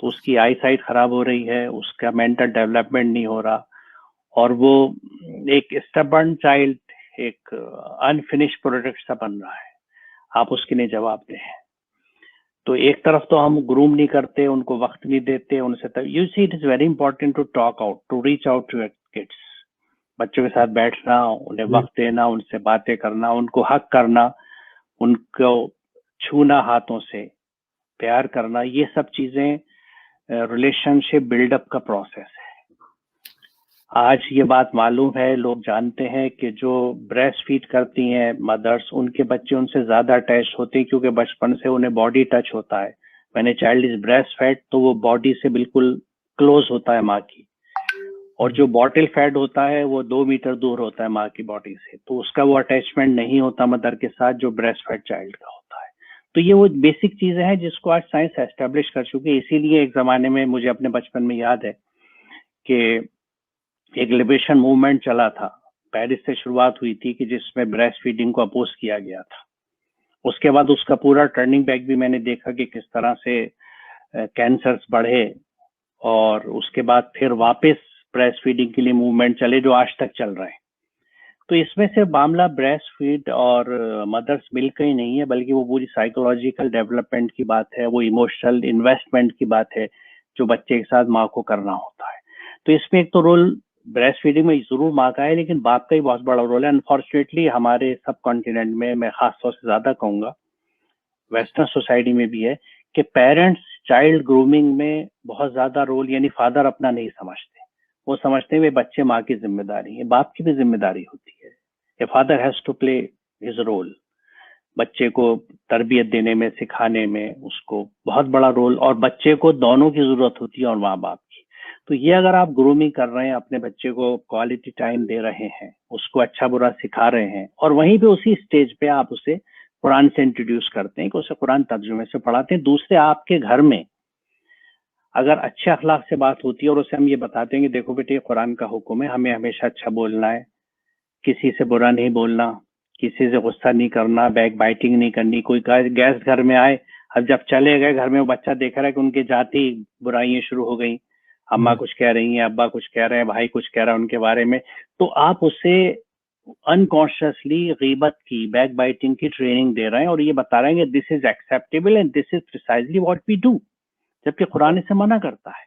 تو اس کی آئی سائٹ خراب ہو رہی ہے، اس کا مینٹل ڈیولپمنٹ نہیں ہو رہا، اور وہ ایک اسٹبرن چائلڈ، ایک انفنش پروڈکٹ سا بن رہا ہے. آپ اس کے لیے جواب دیں. تو ایک طرف تو ہم گروم نہیں کرتے، ان کو وقت نہیں دیتے، ان سے you see it is very important to talk out, to reach out to your kids. بچوں کے ساتھ بیٹھنا، انہیں وقت دینا، ان سے باتیں کرنا، ان کو حق کرنا، ان کو چھونا ہاتھوں سے، پیار کرنا، یہ سب چیزیں ریلیشن شپ بلڈ اپ کا پروسیس ہے. آج یہ بات معلوم ہے، لوگ جانتے ہیں کہ جو بریسٹ فیڈ کرتی ہیں مدرس، ان کے بچے ان سے زیادہ اٹیچ ہوتے ہیں کیونکہ بچپن سے انہیں باڈی ٹچ ہوتا ہے. when a child is breast fed تو وہ باڈی سے بالکل کلوز ہوتا ہے ماں کی، اور جو باٹل فیڈ ہوتا ہے وہ 2 میٹر دور ہوتا ہے ماں کی باڈی سے، تو اس کا وہ اٹیچمنٹ نہیں ہوتا مدر کے ساتھ جو بریسٹ فیڈ چائلڈ کا ہوتا ہے. تو یہ وہ بیسک چیزیں ہیں جس کو آج سائنس اسٹیبلش کر چکی ہے. اسی لیے ایک زمانے میں مجھے اپنے بچپن میں یاد ہے کہ ایک لبریشن موومنٹ چلا تھا، پیرس سے شروعات ہوئی تھی، کہ جس میں بریسٹ فیڈنگ کو اپوز کیا گیا تھا. اس کے بعد اس کا پورا ٹرننگ بیک بھی میں نے دیکھا کہ کس طرح سے کینسرز بڑھے، اور اس کے بعد پھر واپس بریسٹ فیڈنگ کے لیے موومنٹ چلے جو آج تک چل رہے ہیں. تو اس میں سے معاملہ بریسٹ فیڈ اور مدرس مل کے ہی نہیں ہے، بلکہ وہ پوری سائیکولوجیکل ڈیولپمنٹ کی بات ہے، وہ ایموشنل انویسٹمنٹ کی بات ہے جو بچے کے ساتھ ماں کو کرنا ہوتا ہے. تو اس میں ایک تو رول بریسٹ فیڈنگ میں ضرور ماں کا ہے، لیکن باپ کا ہی بہت بڑا رول ہے. انفارچونیٹلی ہمارے سب کانٹیننٹ میں خاص طور سے زیادہ کہوں گا ویسٹرن سوسائٹی میں بھی ہے کہ پیرنٹس چائلڈ گرومنگ میں بہت زیادہ رول، یعنی فادر اپنا نہیں سمجھتے، وہ سمجھتے ہیں بچے ماں کی ذمہ داری ہے. باپ کی بھی ذمہ داری ہوتی ہے. A father has to play his role. بچے کو تربیت دینے میں، سکھانے میں اس کو بہت بڑا رول، اور بچے کو دونوں کی ضرورت ہوتی ہے اور ماں باپ کی. تو یہ اگر آپ گرومنگ کر رہے ہیں، اپنے بچے کو کوالٹی ٹائم دے رہے ہیں، اس کو اچھا برا سکھا رہے ہیں، اور وہیں پہ اسی سٹیج پہ آپ اسے قرآن سے انٹروڈیوس کرتے ہیں کہ اسے قرآن ترجمے سے پڑھاتے ہیں. دوسرے آپ کے گھر میں اگر اچھے اخلاق سے بات ہوتی ہے اور اسے ہم یہ بتاتے ہیں کہ دیکھو بیٹے قرآن کا حکم ہے، ہمیں ہمیشہ اچھا بولنا ہے، کسی سے برا نہیں بولنا، کسی سے غصہ نہیں کرنا، بیک بائٹنگ نہیں کرنی. کوئی گیسٹ گھر میں آئے، اب جب چلے گئے گھر میں وہ بچہ دیکھ رہا ہے کہ ان کے جاتی برائیاں شروع ہو گئیں، اماں کچھ کہہ رہی ہیں، ابا کچھ کہہ رہے ہیں، بھائی کچھ کہہ رہا ہے ان کے بارے میں، تو آپ اسے انکانشیسلی غیبت کی، بیک بائٹنگ کی ٹریننگ دے رہے ہیں، اور یہ بتا رہے ہیں کہ this is acceptable and this is precisely what we do, جبکہ قرآن اسے منع کرتا ہے.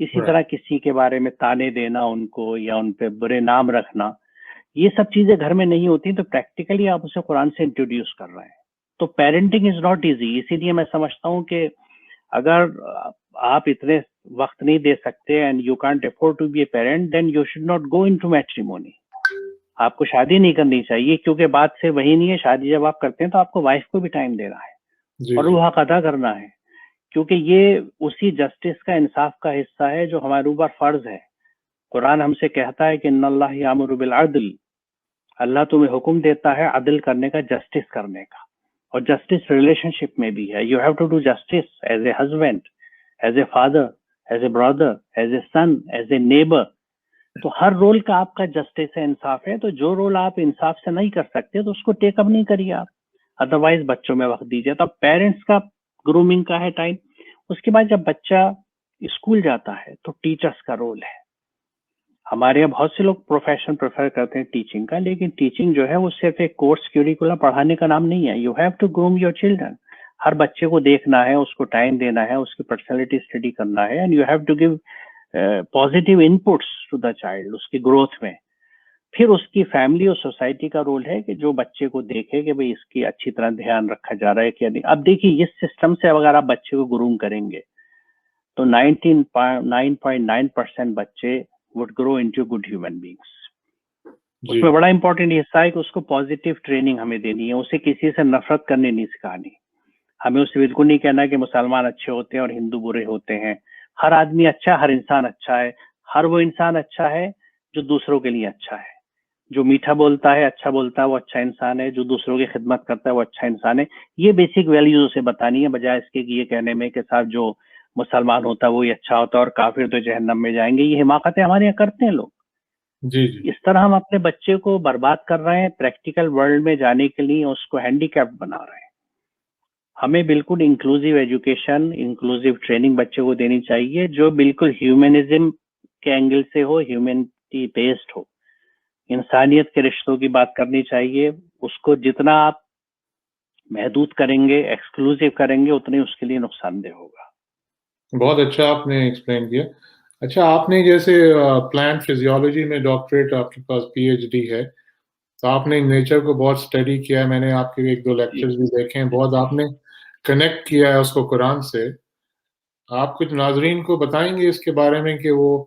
اسی طرح کسی کے بارے میں تانے دینا ان کو، یا ان پہ برے نام رکھنا، یہ سب چیزیں گھر میں نہیں ہوتی، تو پریکٹیکلی آپ اسے قرآن سے انٹروڈیوس کر رہے ہیں. تو پیرنٹنگ از ناٹ ایزی. اسی لیے میں سمجھتا ہوں کہ اگر آپ اتنے وقت نہیں دے سکتے and you can't afford to be a parent, then you should not go into matrimony. آپ کو شادی نہیں کرنی چاہیے، کیونکہ بات سے وہی نہیں ہے. شادی جب آپ کرتے ہیں تو آپ کو وائف کو بھی ٹائم دینا ہے اور وہ حق ادا کرنا ہے، کیونکہ یہ اسی جسٹس کا، انصاف کا حصہ ہے جو ہمارے اوپر فرض ہے. قرآن ہم سے کہتا ہے کہ ان اللہ یامر بالعدل، اللہ تمہیں حکم دیتا ہے عدل کرنے کا، جسٹس کرنے کا. اور جسٹس ریلیشن شپ میں بھی ہے. You have to do justice as a husband, as a father, as a brother, as a son, as a neighbour. تو ہر رول کا آپ کا جسٹس ہے، انصاف ہے. تو جو رول آپ انصاف سے نہیں کر سکتے تو اس کو ٹیک اپ نہیں کریے آپ، ادروائز بچوں میں وقت دیجیے. تو اب پیرنٹس کا گرومنگ کا ہے ٹائم. اس کے بعد جب بچہ اسکول جاتا ہے تو ٹیچرس کا رول ہے. ہمارے یہاں بہت سے لوگ پروفیشن پریفر کرتے ہیں ٹیچنگ کا، لیکن ٹیچنگ جو ہے وہ صرف ایک کورس کیوریکولم پڑھانے کا نام نہیں ہے. You have to groom your children. ہر بچے کو دیکھنا ہے، اس کو ٹائم دینا ہے، اس کی پرسنالٹی اسٹڈی کرنا ہے. And you have to give positive inputs to the child اس کی گروتھ میں. پھر اس کی فیملی اور سوسائٹی کا رول ہے کہ جو بچے کو دیکھے کہ بھئی اس کی اچھی طرح دھیان رکھا جا رہا ہے کہ نہیں. اب دیکھیے اس سسٹم سے اگر آپ بچے کو گروم کریں گے تو 99.9% بچے would grow into good human beings. اس میں بڑا امپورٹنٹ حصہ ہے کہ اس کو پازیٹیو ٹریننگ ہمیں دینی ہے. اسے کسی سے نفرت کرنے نہیں سکھانی. ہمیں اسے بالکل نہیں کہنا کہ مسلمان اچھے ہوتے ہیں اور ہندو برے ہوتے ہیں. ہر آدمی اچھا ہے، ہر انسان اچھا ہے. ہر وہ انسان اچھا ہے جو دوسروں کے لیے اچھا ہے. جو میٹھا بولتا ہے، اچھا بولتا ہے، وہ اچھا انسان ہے. جو دوسروں کی خدمت کرتا ہے وہ اچھا انسان ہے. یہ بیسک ویلیوز اسے بتانی ہے، بجائے اس کے یہ کہنے میں کہ صاحب جو مسلمان ہوتا ہے وہی اچھا ہوتا ہے اور کافر تو جہنم میں جائیں گے. یہ حماقتیں ہمارے یہاں کرتے ہیں لوگ. اس طرح ہم اپنے بچے کو برباد کر رہے ہیں پریکٹیکل ورلڈ میں جانے کے لیے، اس کو ہینڈی کیپڈ بنا رہے ہیں. ہمیں بالکل انکلوزیو ایجوکیشن، انکلوزیو ٹریننگ بچے کو دینی چاہیے جو بالکل ہیومنزم کے اینگل سے ہو، ہیومنٹی بیسڈ ہو. انسانیت کے رشتوں کی بات کرنی چاہیے. اس کو جتنا آپ محدود کریں گے، ایکسکلوزیو کریں گے، اتنے اس کے لیے نقصان دہ ہوگا. بہت اچھا آپ نے ایکسپلین کیا. اچھا، آپ نے جیسے پلانٹ فزیولوجی میں ڈاکٹریٹ، آپ کے پاس پی ایچ ڈی ہے، تو آپ نے نیچر کو بہت اسٹڈی کیا ہے. میں نے آپ کے 1-2 لیکچرز بھی دیکھے ہیں. بہت آپ نے کنیکٹ کیا ہے اس کو قرآن سے. آپ کچھ ناظرین کو بتائیں گے اس کے بارے میں کہ وہ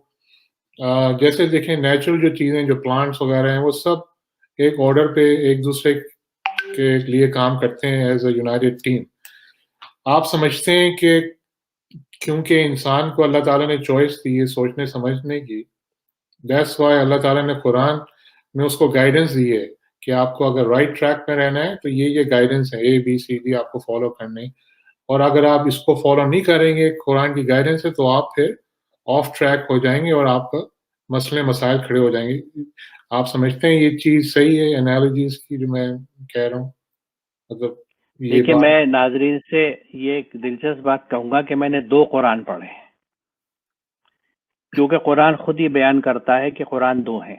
جیسے دیکھیں نیچرل جو چیزیں، جو پلانٹس وغیرہ ہیں، وہ سب ایک آرڈر پہ ایک دوسرے کے لیے کام کرتے ہیں ایز اے یونائٹڈ ٹیم. آپ سمجھتے ہیں کہ کیونکہ انسان کو اللہ تعالیٰ نے چوائس دی ہے سوچنے سمجھنے کی، دیٹس وائی اللہ تعالیٰ نے قرآن میں اس کو گائیڈنس دی ہے کہ آپ کو اگر رائٹ ٹریک میں رہنا ہے تو یہ گائیڈنس ہے ABCD آپ کو فالو کرنے. اور اگر آپ اس کو فالو نہیں کریں گے، قرآن کی گائیڈنس ہے، تو آپ پھر آف ٹریک ہو جائیں گے اور آپ کا مسئلے مسائل کھڑے ہو جائیں گے. آپ سمجھتے ہیں یہ چیز صحیح ہے انالوجیز کی جو میں کہہ رہا ہوں؟ مطلب دیکھیے، میں ناظرین سے یہ ایک دلچسپ بات کہوں گا کہ میں نے 2 قرآن پڑھے ہیں، کیونکہ قرآن خود ہی بیان کرتا ہے کہ قرآن 2 ہیں.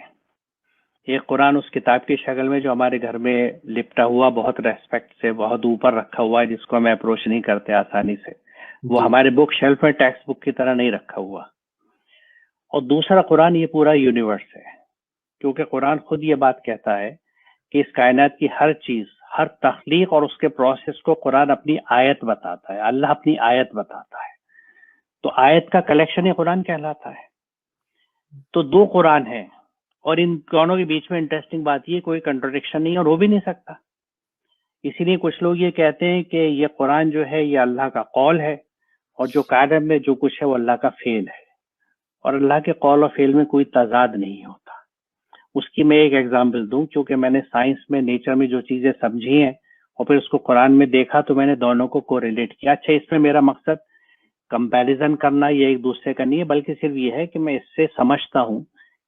ایک قرآن اس کتاب کی شکل میں جو ہمارے گھر میں لپٹا ہوا، بہت ریسپیکٹ سے بہت اوپر رکھا ہوا ہے، جس کو ہمیں اپروچ نہیں کرتے آسانی سے. وہ ہمارے بک شیلف میں ٹیکسٹ بک کی طرح نہیں رکھا ہوا. اور دوسرا قرآن یہ پورا یونیورس ہے، کیونکہ قرآن خود یہ بات کہتا ہے کہ اس کائنات کی ہر چیز، ہر تخلیق اور اس کے پروسیس کو قرآن اپنی آیت بتاتا ہے. اللہ اپنی آیت بتاتا ہے. تو آیت کا کلیکشن ہی قرآن کہلاتا ہے. تو 2 قرآن ہیں، اور ان دونوں کے بیچ میں انٹرسٹنگ بات یہ کوئی کنٹرڈکشن نہیں، اور ہو بھی نہیں سکتا. اسی لیے کچھ لوگ یہ کہتے ہیں کہ یہ قرآن جو ہے یہ اللہ کا قول ہے، اور جو کائنات میں جو کچھ ہے وہ اللہ کا فعل ہے. اور اللہ کے قول اور فعل میں کوئی تضاد نہیں ہوتا. اس کی میں ایک ایگزامپل دوں، کیونکہ میں نے سائنس میں، نیچر میں جو چیزیں سمجھی ہیں اور پھر اس کو قرآن میں دیکھا تو میں نے دونوں کو کوریلیٹ کیا. اچھا، اس میں میرا مقصد کمپیریزن کرنا یا ایک دوسرے کا نہیں ہے، بلکہ صرف یہ ہے کہ میں اس سے سمجھتا ہوں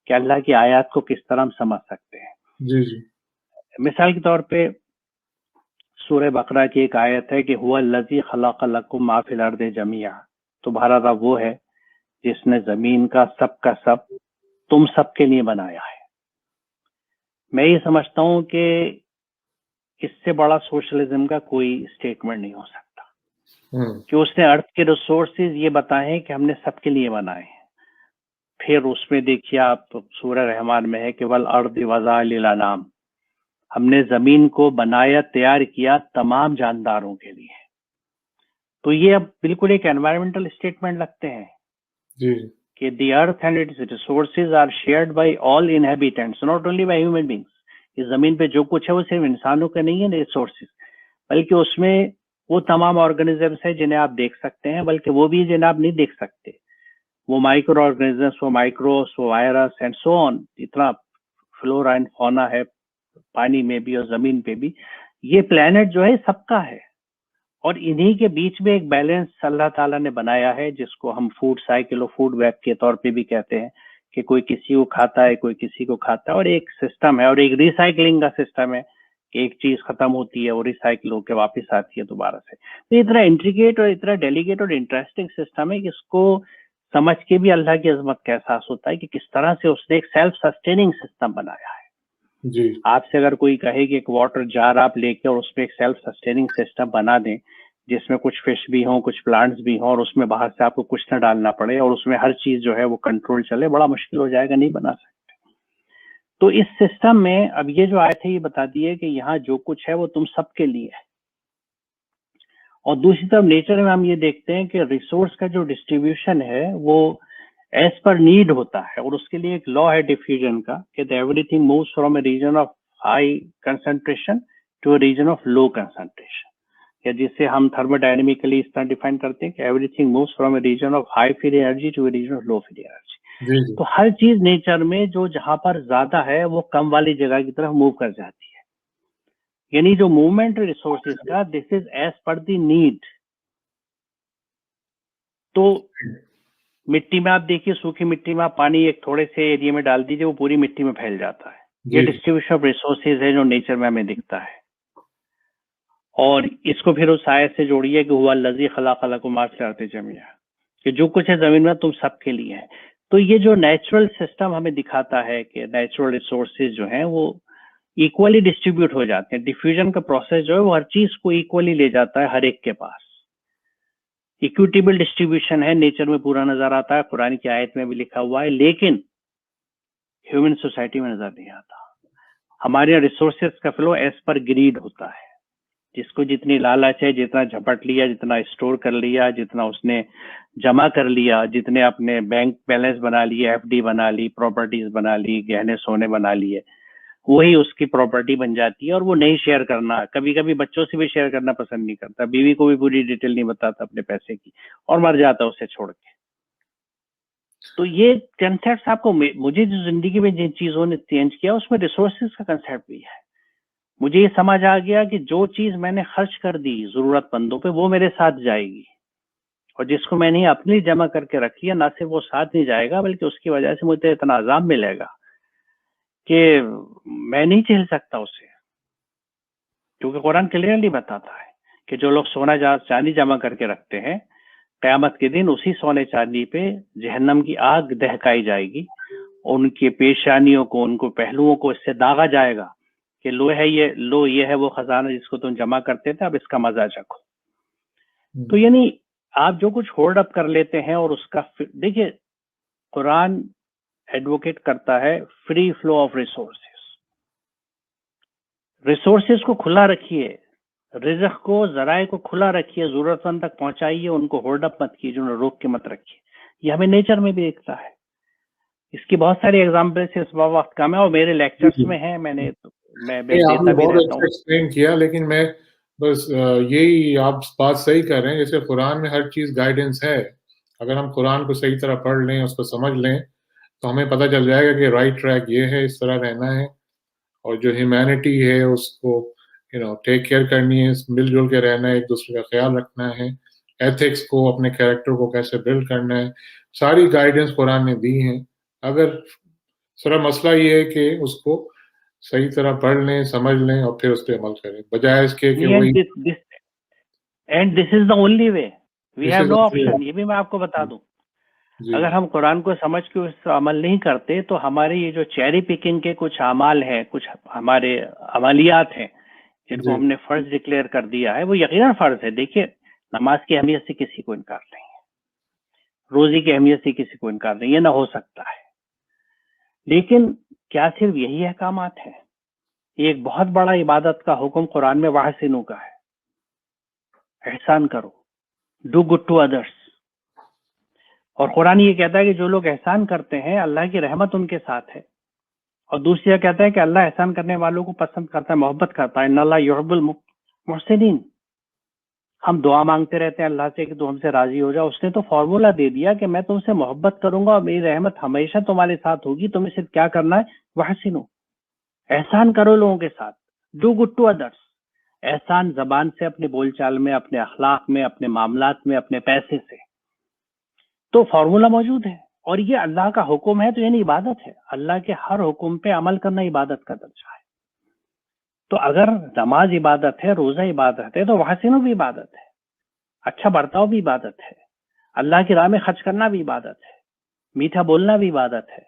کہ اللہ کی آیات کو کس طرح ہم سمجھ سکتے ہیں. جی. مثال کے طور پہ سورہ بقرہ کی ایک آیت ہے کہ هو الذی خلق لکم ما فی الارض جمیعا. تمہارا رب وہ ہے جس نے زمین کا سب تم سب کے لیے بنایا ہے. میں یہ سمجھتا ہوں کہ اس سے بڑا سوشلزم کا کوئی اسٹیٹمنٹ نہیں ہو سکتا کہ اس نے ارتھ کے ریسورسز یہ بتائے ہیں کہ ہم نے سب کے لیے بنائے ہیں. پھر اس میں دیکھیے آپ سورہ رحمان میں ہے کہ والارض وضع للانام، ہم نے زمین کو بنایا، تیار کیا تمام جانداروں کے لیے. تو یہ اب بالکل ایک انوائرمنٹل اسٹیٹمنٹ لگتے ہیں کہ the earth and its resources are shared by all inhabitants, not only by human beings. کہ زمین پہ جو کچھ ہے وہ صرف انسانوں کے نہیں ہے ریسورسز، بلکہ اس میں وہ تمام آرگنیزمس ہیں جنہیں آپ دیکھ سکتے ہیں، بلکہ وہ بھی جنہیں آپ نہیں دیکھ سکتے، وہ مائکرو آرگنیزمس، وہ مائکروس، وہ وائرس اینڈ سو آن، اتنا فلورا اینڈ فونا ہے پانی میں بھی اور زمین پہ بھی. یہ پلانٹ جو ہے سب کا ہے، اور انہی کے بیچ میں ایک بیلنس اللہ تعالیٰ نے بنایا ہے جس کو ہم فوڈ سائیکل اور فوڈ ویب کے طور پہ بھی کہتے ہیں، کہ کوئی کسی کو کھاتا ہے، کوئی کسی کو کھاتا ہے، اور ایک سسٹم ہے اور ایک ریسائکلنگ کا سسٹم ہے کہ ایک چیز ختم ہوتی ہے اور ریسائکل ہو کے واپس آتی ہے دوبارہ سے. تو اتنا انٹریکیٹ اور اتنا ڈیلیکیٹ اور انٹرسٹنگ سسٹم ہے کہ اس کو سمجھ کے بھی اللہ کی عظمت کا احساس ہوتا ہے کہ کس طرح سے اس نے ایک سیلف سسٹیننگ سسٹم بنایا ہے. جی آپ سے اگر کوئی کہے کہ ایک واٹر جار آپ لے کے اور اس پہ ایک سیلف سسٹیننگ سسٹم بنا دیں جس میں کچھ فش بھی ہوں، کچھ پلانٹس بھی ہوں، اور اس میں باہر سے آپ کو کچھ نہ ڈالنا پڑے اور اس میں ہر چیز جو ہے وہ کنٹرول چلے، بڑا مشکل ہو جائے گا، نہیں بنا سکتے. تو اس سسٹم میں اب یہ جو آیت ہے یہ بتا دی ہے کہ یہاں جو کچھ ہے وہ تم سب کے لیے ہے. اور دوسری طرف نیچر میں ہم یہ دیکھتے ہیں کہ ریسورس کا جو ڈسٹریبیوشن ہے وہ ایز پر نیڈ ہوتا ہے، اور اس کے لیے ایک لا ہے ڈیفیوژن کا کہ everything moves from a region of high concentration to a region of low concentration, یا جسے ہم تھرموڈائنمکلی اس طرح ڈیفائن کرتے ہیں کہ everything moves from a region of high free energy to a region of low free energy. جی جی تو ہر چیز نیچر میں جو جہاں پر زیادہ ہے وہ کم والی جگہ کی طرف موو کر جاتی ہے. یعنی جو موومنٹ ریسورسز کا دس is as per the need. تو مٹی میں آپ دیکھیے، سوکھی مٹی میں آپ پانی ایک تھوڑے سے ایریا میں ڈال دیجیے، وہ پوری مٹی میں پھیل جاتا ہے. یہ جی ڈسٹریبیوشن آف ریسورسز ہے جو نیچر میں ہمیں دکھتا ہے. اور اس کو پھر اس آیت سے جوڑیے کہ ہوا الذی خلق لکم ما فی الارض جميعا، کہ جو کچھ ہے زمین میں تم سب کے لیے ہے. تو یہ جو نیچرل سسٹم ہمیں دکھاتا ہے کہ نیچرل ریسورسز جو ہیں وہ ایکولی ڈسٹریبیوٹ ہو جاتے ہیں. ڈیفیوژن کا پروسیس جو ہے وہ ہر چیز کو ایکولی لے جاتا ہے ہر ایک کے پاس. ایکویٹیبل ڈسٹریبیوشن ہے، نیچر میں پورا نظر آتا ہے، قرآن کی آیت میں بھی لکھا ہوا ہے، لیکن ہیومن سوسائٹی میں نظر نہیں آتا. ہمارے ریسورسز کا فلو ایز پر گریڈ ہوتا ہے، جس کو جتنی لالچ ہے، جتنا جھپٹ لیا، جتنا اسٹور کر لیا، جتنا اس نے جمع کر لیا، جتنے اپنے بینک بیلنس بنا لیے، ایف ڈی بنا لی، پراپرٹیز بنا لی، گہنے سونے بنا لیے، وہی اس کی پراپرٹی بن جاتی ہے. اور وہ نہیں شیئر کرنا، کبھی کبھی بچوں سے بھی شیئر کرنا پسند نہیں کرتا، بیوی کو بھی پوری ڈیٹیل نہیں بتاتا اپنے پیسے کی، اور مر جاتا اسے چھوڑ کے. تو یہ کنسیپٹ آپ کو، مجھے جو زندگی میں جن چیزوں نے چینج کیا اس میں ریسورسز کا کنسیپٹ بھی ہے. مجھے یہ سمجھ آ گیا کہ جو چیز میں نے خرچ کر دی ضرورت مندوں پہ وہ میرے ساتھ جائے گی، اور جس کو میں نے اپنی جمع کر کے رکھی ہے نہ صرف وہ ساتھ نہیں جائے گا بلکہ اس کی وجہ سے مجھے اتنا عذاب ملے گا کہ میں نہیں جھیل سکتا اسے. کیونکہ قرآن کلیئرلی بتاتا ہے کہ جو لوگ سونا چاندی جمع کر کے رکھتے ہیں قیامت کے دن اسی سونے چاندی پہ جہنم کی آگ دہکائی جائے گی، اور ان کی پیشانیوں کو، ان کو پہلوؤں کو اس سے داغا جائے گا کہ لو یہ ہے وہ خزانہ جس کو تم جمع کرتے تھے، اب اس کا مزہ چکھو. تو یعنی آپ جو کچھ ہولڈ اپ کر لیتے ہیں اور اس کا دیکھیے قرآن ایڈوکیٹ کرتا ہے فری فلو آف ریسورسز کو کھلا رکھیے، رزق کو، ذرائع کو کھلا رکھیے، ضرورت مند تک پہنچائیے، ان کو ہولڈ اپ مت کیجیے، انہیں روک کے مت رکھیے. یہ ہمیں نیچر میں بھی دکھتا ہے. اس کی بہت ساری ایگزامپلس اس وقت کم ہے اور میرے لیکچرز میں ہیں، میں آپ نے دیتا بھی بہت رہتا اچھا ہوں. ایکسپلین کیا، لیکن میں بس یہی، آپ بات صحیح کر رہے ہیں، جیسے قرآن میں ہر چیز گائیڈنس ہے. اگر ہم قرآن کو صحیح طرح پڑھ لیں، اس کو سمجھ لیں، تو ہمیں پتہ چل جائے گا کہ رائٹ ٹریک یہ ہے، اس طرح رہنا ہے. اور جو ہیومینٹی ہے اس کو ٹیک کیئر کرنی ہے، مل جل کے رہنا ہے، ایک دوسرے کا خیال رکھنا ہے، ایتھکس کو، اپنے کیریکٹر کو کیسے بلڈ کرنا ہے، ساری گائیڈنس قرآن نے دی ہیں. اگر سارا مسئلہ یہ ہے کہ اس کو صحیح طرح پڑھ لیں، سمجھ لیں اور پھر اس پہ عمل کریں، بجائے اس کے کہ وہی and this is the only way, we have no option. یہ بھی میں آپ کو بتا دوں، جی اگر ہم قرآن کو سمجھ کے اس پر عمل نہیں کرتے تو ہمارے یہ جو چیری پکنگ کے کچھ اعمال ہیں، کچھ ہمارے عملیات ہیں جن کو جی ہم نے فرض ڈکلیئر کر دیا ہے، وہ یقیناً فرض ہے. دیکھیے نماز کی اہمیت سے کسی کو انکار نہیں ہے، روزی کی اہمیت سے کسی کو انکار نہیں، یہ نہ ہو سکتا ہے. لیکن کیا صرف یہی احکامات ہیں؟ یہ ایک بہت بڑا عبادت کا حکم قرآن میں واحسنوں کا ہے، احسان کرو، ڈو گڈ ٹو ادرس. اور قرآن یہ کہتا ہے کہ جو لوگ احسان کرتے ہیں اللہ کی رحمت ان کے ساتھ ہے. اور دوسری کہتا ہے کہ اللہ احسان کرنے والوں کو پسند کرتا ہے، محبت کرتا ہے، ان اللہ یحب المحسنین. ہم دعا مانگتے رہتے ہیں اللہ سے کہ تو ہم سے راضی ہو جاؤ، اس نے تو فارمولا دے دیا کہ میں تم سے محبت کروں گا اور میری رحمت ہمیشہ تمہارے ساتھ ہوگی. تمہیں صرف کیا کرنا ہے، وحسنو، احسان کرو لوگوں کے ساتھ، ڈو گڈ ٹو ادرس. احسان زبان سے، اپنے بول چال میں، اپنے اخلاق میں، اپنے معاملات میں، اپنے پیسے سے. تو فارمولا موجود ہے، اور یہ اللہ کا حکم ہے تو یعنی عبادت ہے. اللہ کے ہر حکم پہ عمل کرنا عبادت کا درجہ ہے. تو اگر نماز عبادت ہے، روزہ عبادت ہے، تو وحسنو بھی عبادت ہے، اچھا برتاؤ بھی عبادت ہے، اللہ کی راہ میں خرچ کرنا بھی عبادت ہے، میٹھا بولنا بھی عبادت ہے،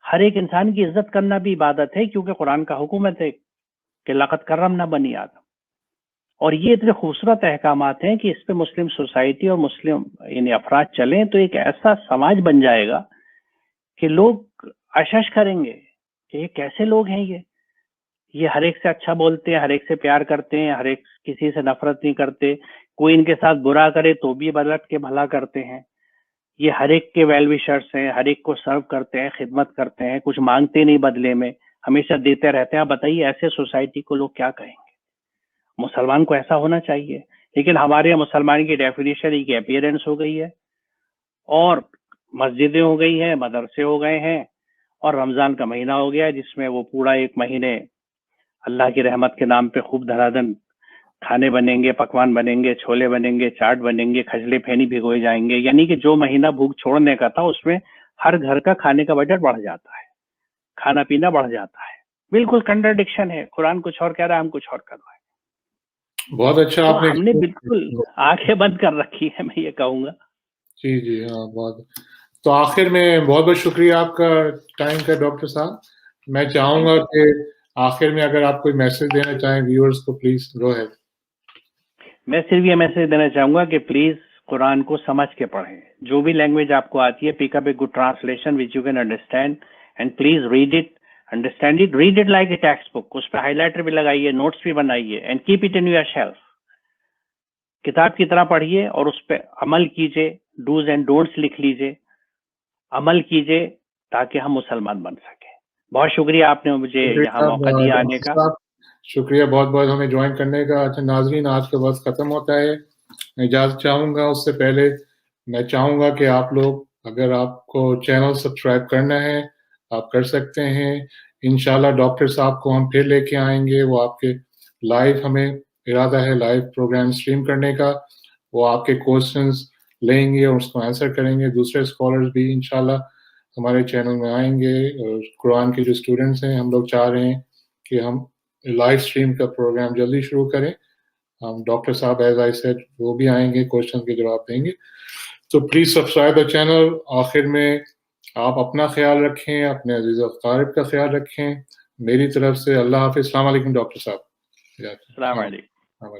ہر ایک انسان کی عزت کرنا بھی عبادت ہے، کیونکہ قرآن کا حکم ہے کہ لقد کرمنا بنی آدم. اور یہ اتنے خوبصورت احکامات ہیں کہ اس پہ مسلم سوسائٹی اور مسلم یعنی افراد چلیں تو ایک ایسا سماج بن جائے گا کہ لوگ اشش کریں گے کہ یہ کیسے لوگ ہیں، یہ ہر ایک سے اچھا بولتے ہیں، ہر ایک سے پیار کرتے ہیں، ہر ایک کسی سے نفرت نہیں کرتے، کوئی ان کے ساتھ برا کرے تو بھی بدلٹ کے بھلا کرتے ہیں، یہ ہر ایک کے ویل وشرس ہیں، ہر ایک کو سرو کرتے ہیں، خدمت کرتے ہیں، کچھ مانگتے نہیں بدلے میں، ہمیشہ دیتے رہتے ہیں. آپ بتائیے ایسے سوسائٹی کو لوگ کیا کہیں گے؟ مسلمان کو ایسا ہونا چاہیے. لیکن ہمارے یہاں مسلمان کی ڈیفینیشن کی اپیئرنس ہو گئی ہے، اور مسجدیں ہو گئی ہیں، مدرسے ہو گئے ہیں، اور رمضان کا مہینہ ہو گیا ہے جس میں وہ پورا ایک مہینے اللہ کی رحمت کے نام پہ خوب دھڑا دھن کھانے بنیں گے، پکوان بنیں گے، چھولے بنیں گے، چاٹ بنیں گے، کھجلے پھینی بھگوئے جائیں گے. یعنی کہ جو مہینہ بھوک چھوڑنے کا تھا اس میں ہر گھر کا کھانے کا بجٹ بڑھ جاتا ہے، کھانا پینا بڑھ جاتا ہے. بالکل کنٹرڈکشن ہے، قرآن کچھ اور کہہ رہا ہے، ہم کچھ اور کر رہے ہیں. بہت اچھا تو آپ نے ہم نے بالکل آنکھیں بند کر رکھی ہے، میں یہ کہوں گا. جی جی ہاں بہت. تو آخر میں بہت بہت شکریہ آپ کا ٹائم کا ڈاکٹر صاحب. میں چاہوں گا کہ آخر میں اگر آپ کوئی میسج دینا چاہیں ویورز کو، پلیز گو اہیڈ. میں صرف یہ میسج دینا چاہوں گا کہ پلیز قرآن کو سمجھ کے پڑھیں. جو بھی لینگویج آپ کو آتی ہے، pick up a good translation which you can understand, and please read it, understand it, read it like a textbook. اس پہ ہائی لائٹر بھی لگائیے، نوٹس بھی بنائیے، and keep it in your shelf. کتاب کی طرح پڑھیے اور اس پہ عمل کیجیے، ڈوز اینڈ ڈونٹس لکھ لیجیے، عمل کیجیے تاکہ ہم مسلمان بن سکیں. بہت شکریہ، آپ نے مجھے یہاں موقع دیا آنے کا. شکریہ بہت بہت ہمیں جوائن کرنے کا. اچھا ناظرین، آج کا وقت ختم ہوتا ہے. میں اجازت چاہوں گا. اس سے پہلے میں چاہوں گا کہ آپ لوگ، اگر آپ کو چینل سبسکرائب کرنا ہے آپ کر سکتے ہیں. انشاءاللہ ڈاکٹر صاحب کو ہم پھر لے کے آئیں گے. وہ آپ کے لائیو، ہمیں ارادہ ہے لائیو پروگرام اسٹریم کرنے کا. وہ آپ کے کوشچنز لیں گے اور اس کو آنسر کریں گے. دوسرے اسکالرز بھی انشاءاللہ ہمارے چینل میں آئیں گے. اور قرآن کے جو اسٹوڈنٹس ہیں، ہم لوگ چاہ رہے ہیں کہ ہم لائیو اسٹریم کا پروگرام جلدی شروع کریں. ڈاکٹر صاحب ایز آئی سیڈ وہ بھی آئیں گے، کوشچن کے جواب دیں گے. تو پلیز سبسکرائب دا چینل. آخر میں آپ اپنا خیال رکھیں، اپنے عزیز اقارب کا خیال رکھیں. میری طرف سے اللہ حافظ. السلام علیکم ڈاکٹر صاحب. السلام علیکم.